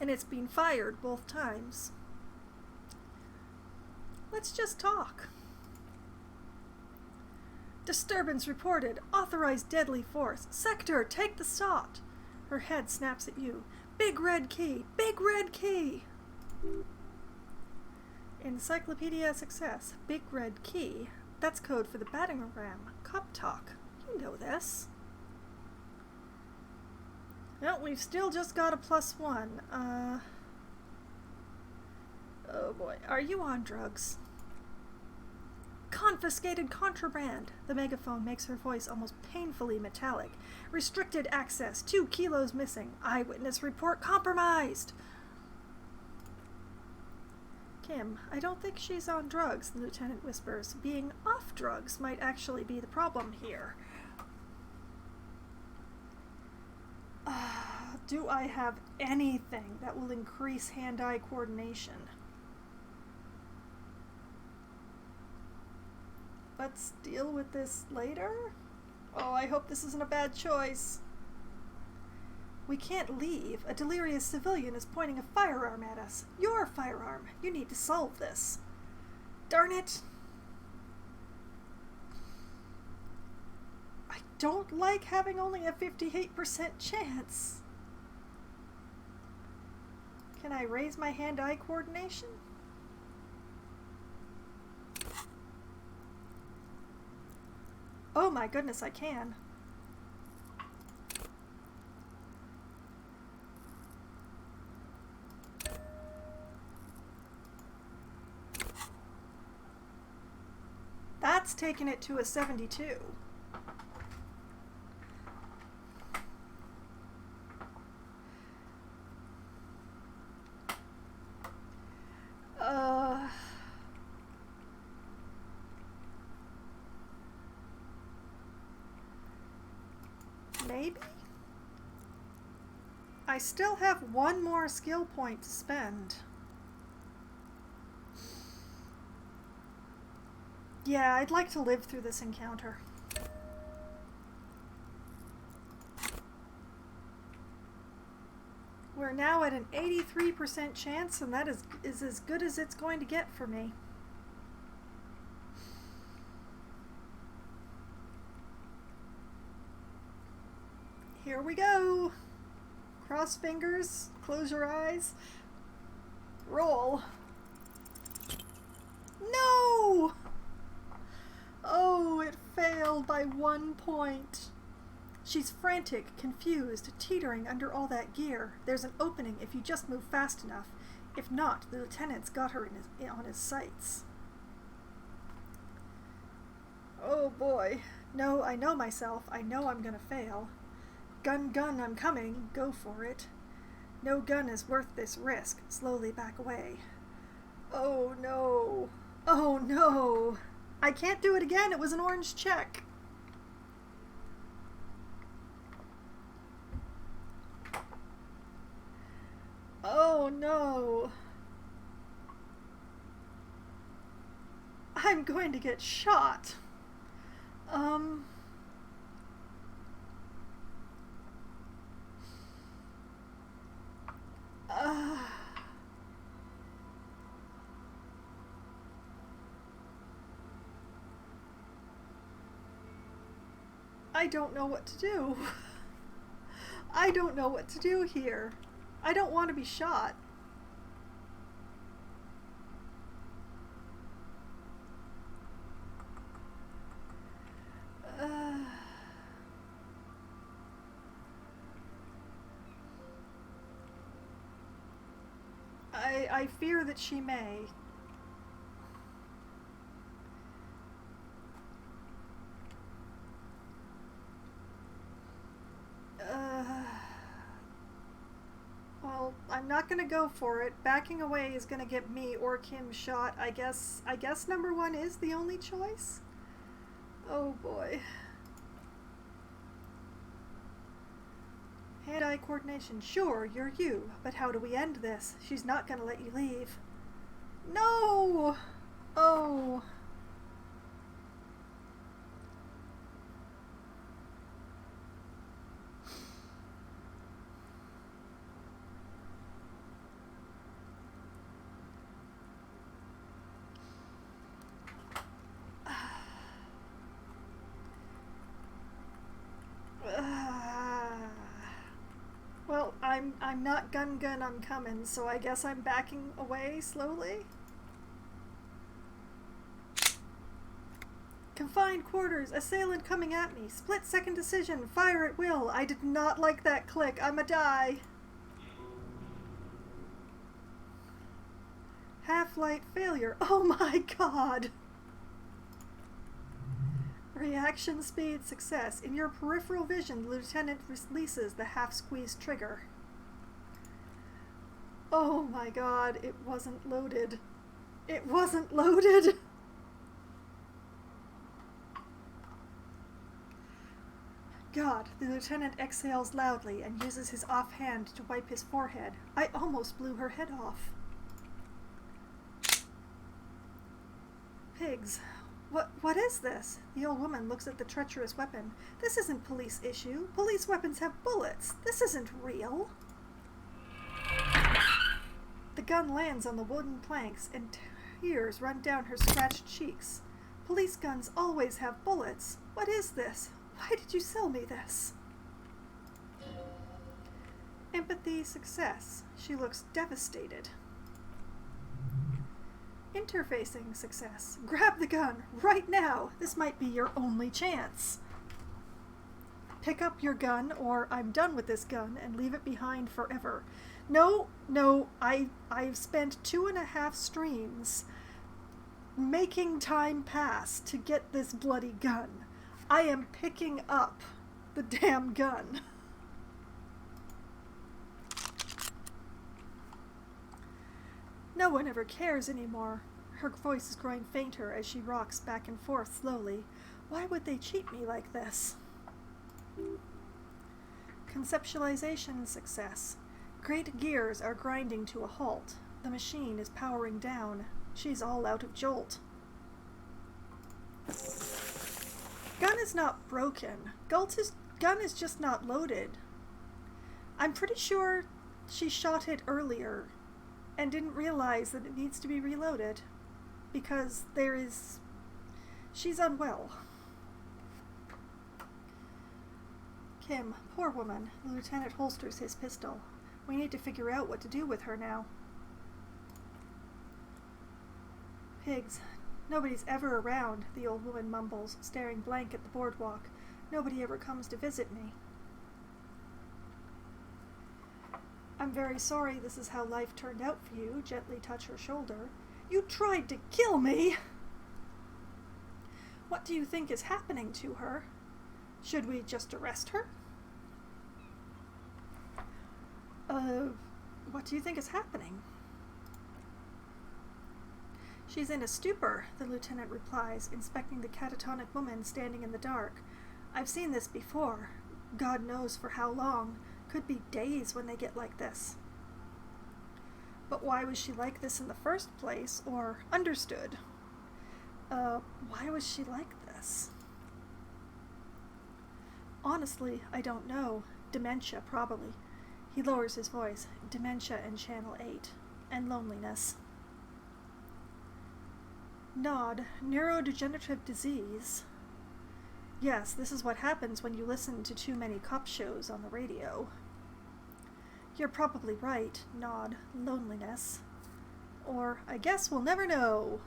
And it's been fired both times. Let's just talk. Disturbance reported. Authorized deadly force. Sector, take the SOT. Her head snaps at you. Big red key. Big red key. Encyclopedia success. Big red key. That's code for the batting ram. Cop talk. You know this. Well, we've still just got a +1. Oh boy. Are you on drugs? Confiscated contraband! The megaphone makes her voice almost painfully metallic. Restricted access. 2 kilos missing. Eyewitness report compromised! Kim, I don't think she's on drugs, the lieutenant whispers. Being off drugs might actually be the problem here. Do I have anything that will increase hand-eye coordination? Let's deal with this later? Oh, I hope this isn't a bad choice. We can't leave. A delirious civilian is pointing a firearm at us. Your firearm. You need to solve this. Darn it. I don't like having only a 58% chance. Can I raise my hand-eye coordination? Oh my goodness, I can. That's taken it to a 72. Maybe? I still have one more skill point to spend. Yeah, I'd like to live through this encounter. We're now at an 83% chance, and that is as good as it's going to get for me. Here we go. Cross fingers, close your eyes. Roll. No! Oh, it failed by 1 point. She's frantic, confused, teetering under all that gear. There's an opening if you just move fast enough. If not, the lieutenant's got her on his sights. Oh boy. No, I know myself. I know I'm gonna fail. Gun, I'm coming. Go for it. No gun is worth this risk. Slowly back away. Oh no. Oh no. I can't do it again. It was an orange check. Oh no. I'm going to get shot. I don't know what to do. I don't know what to do here. I don't want to be shot. I fear that she may. Well, I'm not gonna go for it. Backing away is gonna get me or Kim shot. I guess number 1 is the only choice? Oh boy. Hand-eye coordination. Sure, you're you. But how do we end this? She's not gonna let you leave. No! Oh. Well, I'm not gun, I'm coming, so I guess I'm backing away slowly. Confined quarters, assailant coming at me, split-second decision, fire at will. I did not like that click, I'ma die. Half-light failure, oh my god. Reaction speed success. In your peripheral vision, the lieutenant releases the half-squeezed trigger. Oh my god, it wasn't loaded. It wasn't loaded! God, the lieutenant exhales loudly and uses his offhand to wipe his forehead. I almost blew her head off. Pigs. What is this? The old woman looks at the treacherous weapon. This isn't police issue. Police weapons have bullets. This isn't real. The gun lands on the wooden planks and tears run down her scratched cheeks. Police guns always have bullets. What is this? Why did you sell me this? Empathy success. She looks devastated. Interfacing success. Grab the gun right now. This might be your only chance. Pick up your gun or I'm done with this gun and leave it behind forever. No, I've spent 2.5 streams making time pass to get this bloody gun. I am picking up the damn gun. No one ever cares anymore. Her voice is growing fainter as she rocks back and forth slowly. Why would they cheat me like this? Conceptualization success. Great gears are grinding to a halt. The machine is powering down. She's all out of jolt. Gun is not broken. Gun is just not loaded. I'm pretty sure she shot it earlier and didn't realize that it needs to be reloaded because she's unwell. Kim, poor woman. The lieutenant holsters his pistol. We need to figure out what to do with her now. Pigs. Nobody's ever around, the old woman mumbles, staring blank at the boardwalk. Nobody ever comes to visit me. I'm very sorry this is how life turned out for you, gently touch her shoulder. You tried to kill me! What do you think is happening to her? Should we just arrest her? What do you think is happening? She's in a stupor, the lieutenant replies, inspecting the catatonic woman standing in the dark. I've seen this before. God knows for how long. Could be days when they get like this. But why was she like this in the first place? Or understood? Why was she like this? Honestly, I don't know. Dementia, probably. He lowers his voice. Dementia and Channel 8. And loneliness. Nod. Neurodegenerative disease. Yes, this is what happens when you listen to too many cop shows on the radio. You're probably right. Nod. Loneliness. Or, I guess we'll never know.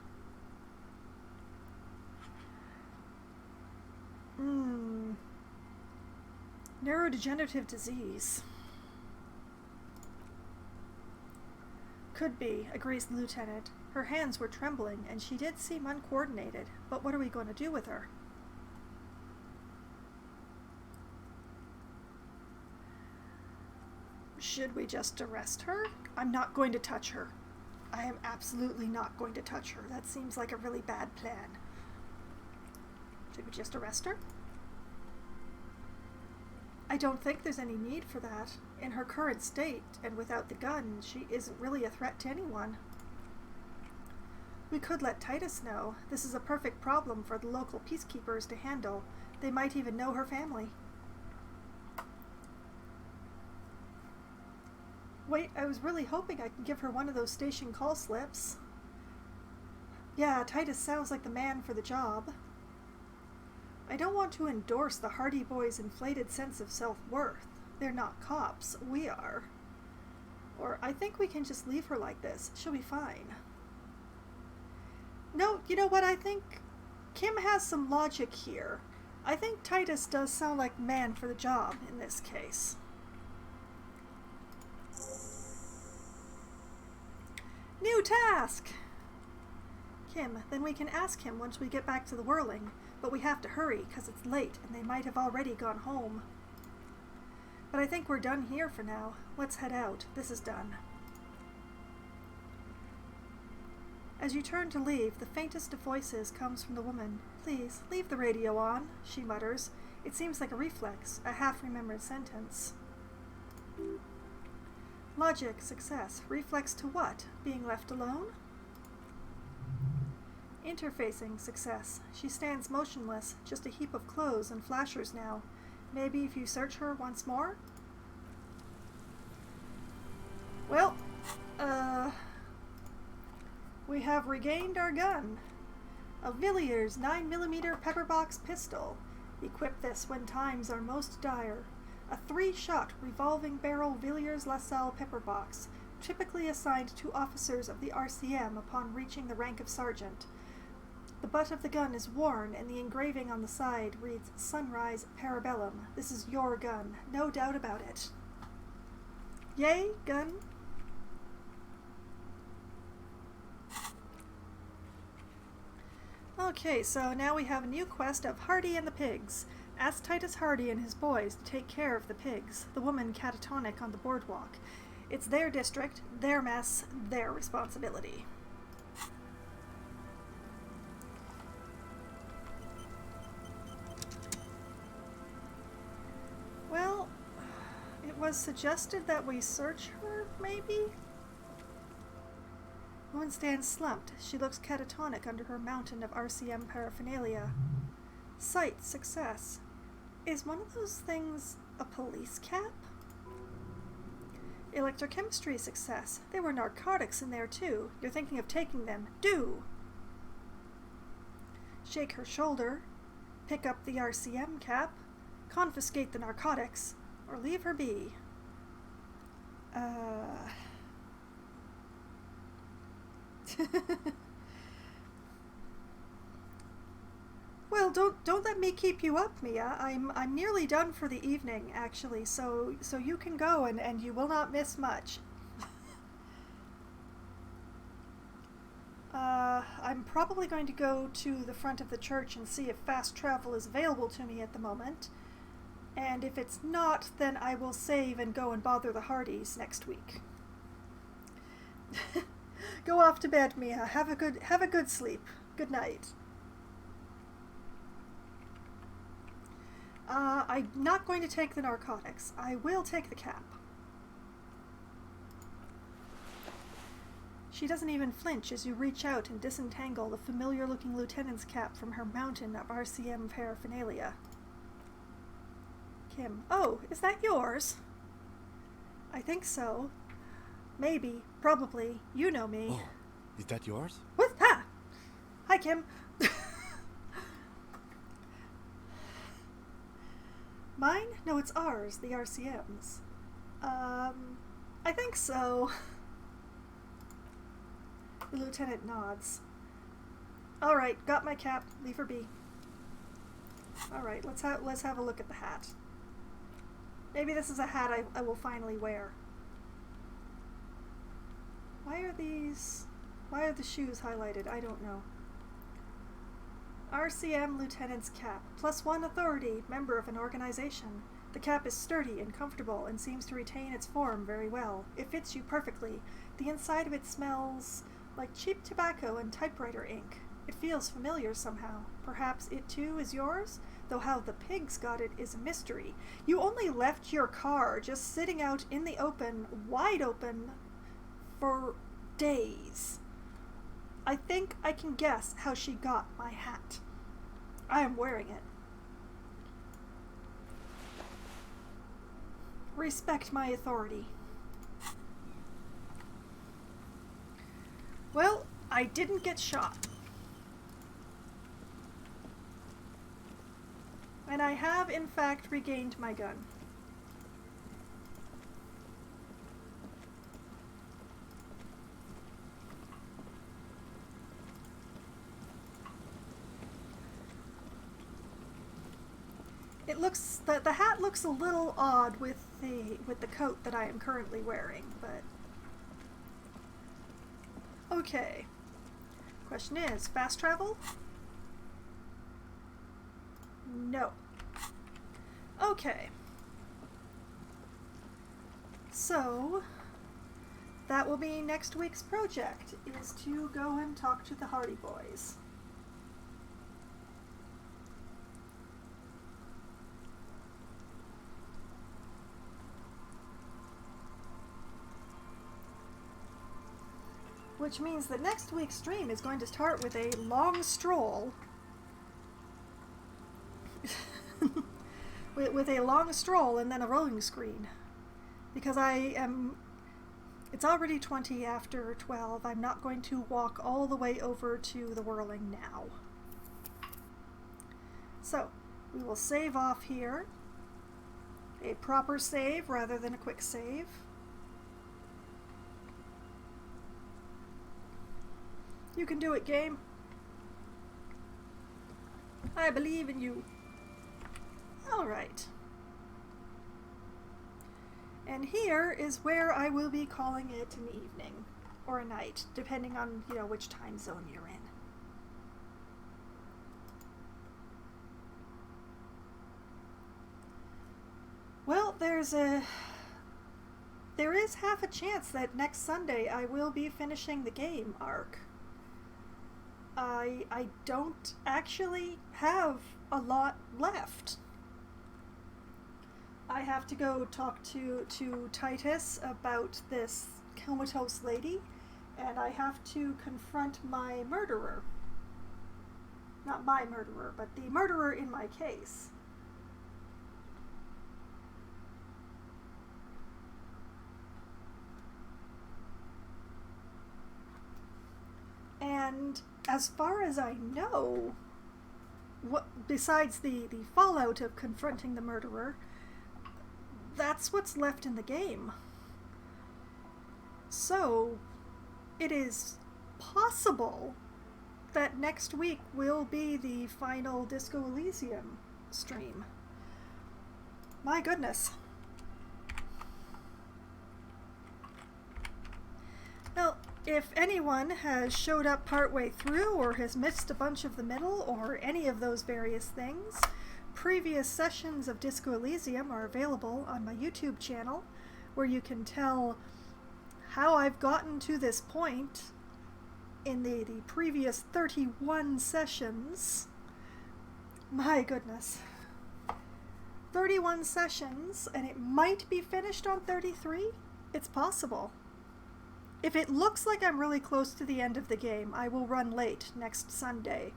Neurodegenerative disease. Could be, agrees the lieutenant. Her hands were trembling, and she did seem uncoordinated. But what are we going to do with her? Should we just arrest her? I'm not going to touch her. I am absolutely not going to touch her. That seems like a really bad plan. Should we just arrest her? I don't think there's any need for that. In her current state, and without the gun, she isn't really a threat to anyone. We could let Titus know. This is a perfect problem for the local peacekeepers to handle. They might even know her family. Wait, I was really hoping I could give her one of those station call slips. Yeah, Titus sounds like the man for the job. I don't want to endorse the Hardy Boys' inflated sense of self-worth. They're not cops. We are. Or I think we can just leave her like this. She'll be fine. No, you know what I think? Kim has some logic here. I think Titus does sound like man for the job in this case. New task! Kim, then we can ask him once we get back to the whirling. But we have to hurry, because it's late, and they might have already gone home. But I think we're done here for now. Let's head out. This is done. As you turn to leave, the faintest of voices comes from the woman. Please, leave the radio on, she mutters. It seems like a reflex, a half-remembered sentence. Logic, success. Reflex to what? Being left alone? Interfacing, success. She stands motionless, just a heap of clothes and flashers now. Maybe if you search her once more? Well, we have regained our gun. A Villiers 9mm pepperbox pistol. Equip this when times are most dire. A 3-shot revolving barrel Villiers LaSalle pepperbox, typically assigned to officers of the RCM upon reaching the rank of sergeant. The butt of the gun is worn, and the engraving on the side reads Sunrise Parabellum. This is your gun, no doubt about it. Yay, gun? Okay, so now we have a new quest of Hardy and the Pigs. Ask Titus Hardy and his boys to take care of the pigs, the woman catatonic on the boardwalk. It's their district, their mess, their responsibility. Well, it was suggested that we search her, maybe? The woman stands slumped. She looks catatonic under her mountain of RCM paraphernalia. Sight, success. Is one of those things a police cap? Electrochemistry, success. There were narcotics in there too. You're thinking of taking them. Do! Shake her shoulder. Pick up the RCM cap. confiscate the narcotics or leave her be. Well, don't let me keep you up, Mia. I'm nearly done for the evening, actually, so you can go and you will not miss much. I'm probably going to go to the front of the church and see if fast travel is available to me at the moment. And if it's not, then I will save and go and bother the Hardys next week. Go off to bed, Mia. Have a good sleep. Good night. I'm not going to take the narcotics. I will take the cap. She doesn't even flinch as you reach out and disentangle the familiar-looking lieutenant's cap from her mountain of RCM paraphernalia. Kim. Oh, is that yours? I think so. Maybe. Probably. You know me. Oh, is that yours? What? Ha! Hi, Kim. Mine? No, it's ours, the RCM's. I think so. The lieutenant nods. Alright, got my cap. Leave her be. Alright, let's have a look at the hat. Maybe this is a hat I will finally wear. Why are the shoes highlighted? I don't know. RCM Lieutenant's cap. +1 authority, member of an organization. The cap is sturdy and comfortable and seems to retain its form very well. It fits you perfectly. The inside of it smells like cheap tobacco and typewriter ink. It feels familiar somehow. Perhaps it too is yours? Though how the pigs got it is a mystery. You only left your car just sitting out in the open, wide open, for days. I think I can guess how she got my hat. I am wearing it. Respect my authority. Well, I didn't get shot. And I have, in fact, regained my gun. It looks the hat looks a little odd with the coat that I am currently wearing, but okay. Question is, fast travel? No. Okay. So that will be next week's project, is to go and talk to the Hardy Boys. Which means that next week's stream is going to start with a long stroll. with a long stroll and then a rolling screen. Because it's already 20 after 12. I'm not going to walk all the way over to the whirling now. So, we will save off here. A proper save rather than a quick save. You can do it, game. I believe in you. Alright. And here is where I will be calling it an evening. Or a night, depending on, which time zone you're in. Well, there is half a chance that next Sunday I will be finishing the game arc. I don't actually have a lot left. I have to go talk to Titus about this comatose lady, and I have to confront my murderer. Not my murderer, but the murderer in my case. And as far as I know, besides the fallout of confronting the murderer, that's what's left in the game. So, it is possible that next week will be the final Disco Elysium stream. My goodness. Well, if anyone has showed up partway through or has missed a bunch of the middle or any of those various things, previous sessions of Disco Elysium are available on my YouTube channel, where you can tell how I've gotten to this point in the previous 31 sessions. My goodness. 31 sessions, and it might be finished on 33? It's possible. If it looks like I'm really close to the end of the game, I will run late next Sunday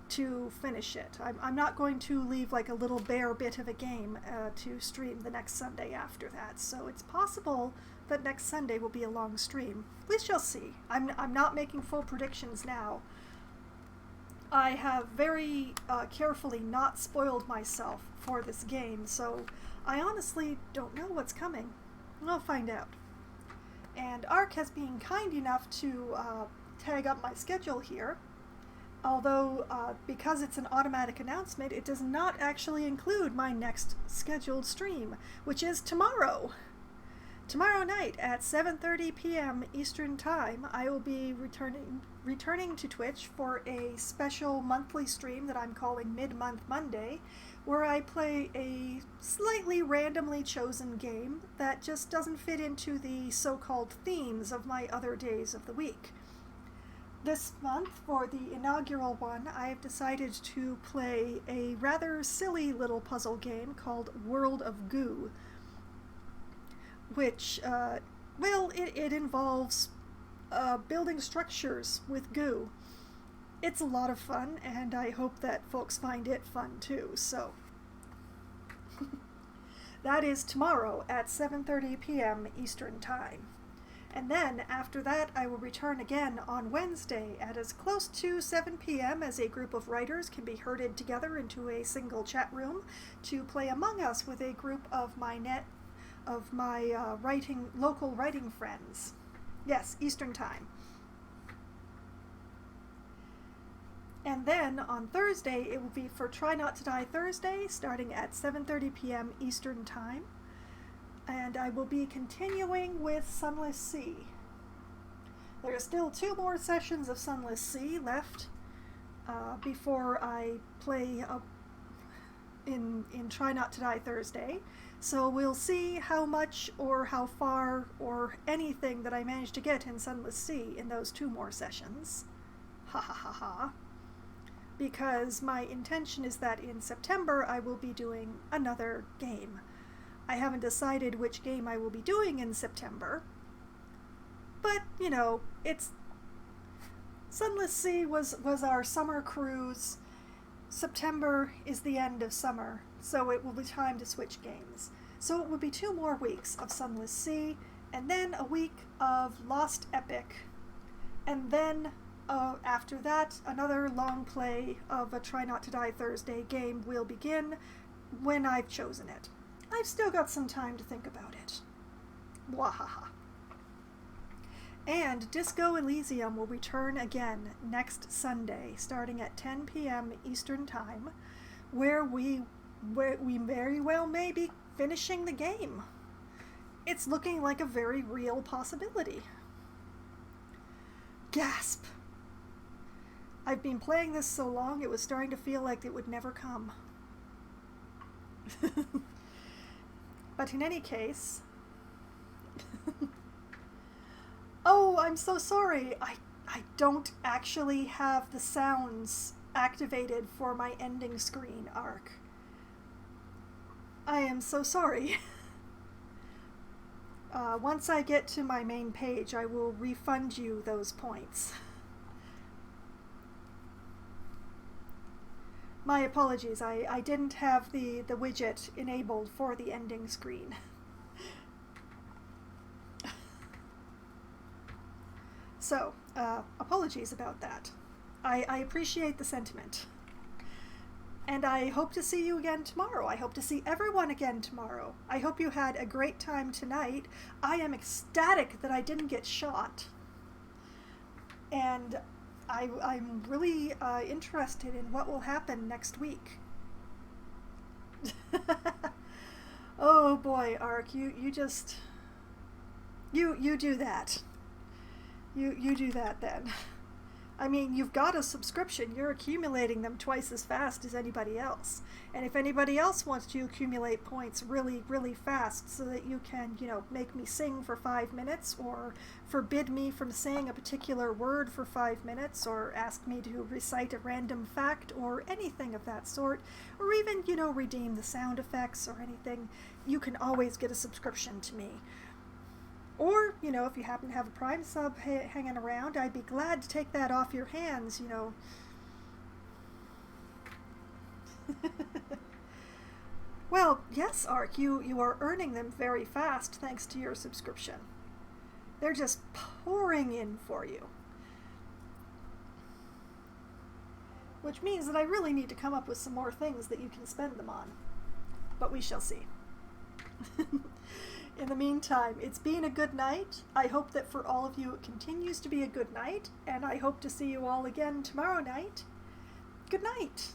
to finish it. I'm not going to leave like a little bare bit of a game to stream the next Sunday after that, so it's possible that next Sunday will be a long stream. We shall see. I'm not making full predictions now. I have very carefully not spoiled myself for this game, so I honestly don't know what's coming. We'll find out. And Ark has been kind enough to tag up my schedule here, although because it's an automatic announcement, it does not actually include my next scheduled stream, which is tomorrow. Tomorrow night at 7:30 p.m. Eastern Time, I will be returning to Twitch for a special monthly stream that I'm calling Mid-Month Monday, where I play a slightly randomly chosen game that just doesn't fit into the so-called themes of my other days of the week. This month, for the inaugural one, I have decided to play a rather silly little puzzle game called World of Goo, which, it involves building structures with goo. It's a lot of fun, and I hope that folks find it fun too, so. That is tomorrow at 7:30 p.m. Eastern Time. And then, after that, I will return again on Wednesday at as close to 7 p.m. as a group of writers can be herded together into a single chat room to play Among Us with a group of my local writing friends. Yes, Eastern Time. And then on Thursday, it will be for Try Not to Die Thursday, starting at 7:30 p.m. Eastern Time. And I will be continuing with Sunless Sea. There are still 2 more sessions of Sunless Sea left before I play in Try Not to Die Thursday. So we'll see how much or how far or anything that I manage to get in Sunless Sea in those 2 more sessions. Ha ha ha ha. Because my intention is that in September I will be doing another game. I haven't decided which game I will be doing in September, but, you know, it's... Sunless Sea was our summer cruise. September is the end of summer, so it will be time to switch games. So it will be 2 more weeks of Sunless Sea, and then a week of Lost Epic, and then after that, another long play of a Try Not to Die Thursday game will begin when I've chosen it. I've still got some time to think about it. Wahaha. And Disco Elysium will return again next Sunday, starting at 10 p.m. Eastern Time, where we very well may be finishing the game. It's looking like a very real possibility. Gasp! I've been playing this so long, it was starting to feel like it would never come. But in any case... Oh, I'm so sorry. I don't actually have the sounds activated for my ending screen arc. I am so sorry. Once I get to my main page, I will refund you those points. My apologies, I didn't have the widget enabled for the ending screen. So, apologies about that. I appreciate the sentiment. And I hope to see you again tomorrow. I hope to see everyone again tomorrow. I hope you had a great time tonight. I am ecstatic that I didn't get shot. And I'm really interested in what will happen next week. Oh boy, Ark, you just... You do that. You do that then. I mean, you've got a subscription. You're accumulating them twice as fast as anybody else. And if anybody else wants to accumulate points really, really fast so that you can, make me sing for 5 minutes, or forbid me from saying a particular word for 5 minutes, or ask me to recite a random fact, or anything of that sort, or even, redeem the sound effects or anything, you can always get a subscription to me. Or, if you happen to have a Prime sub hanging around, I'd be glad to take that off your hands, Well, yes, Ark, you are earning them very fast thanks to your subscription. They're just pouring in for you. Which means that I really need to come up with some more things that you can spend them on. But we shall see. In the meantime, it's been a good night. I hope that for all of you it continues to be a good night, and I hope to see you all again tomorrow night. Good night.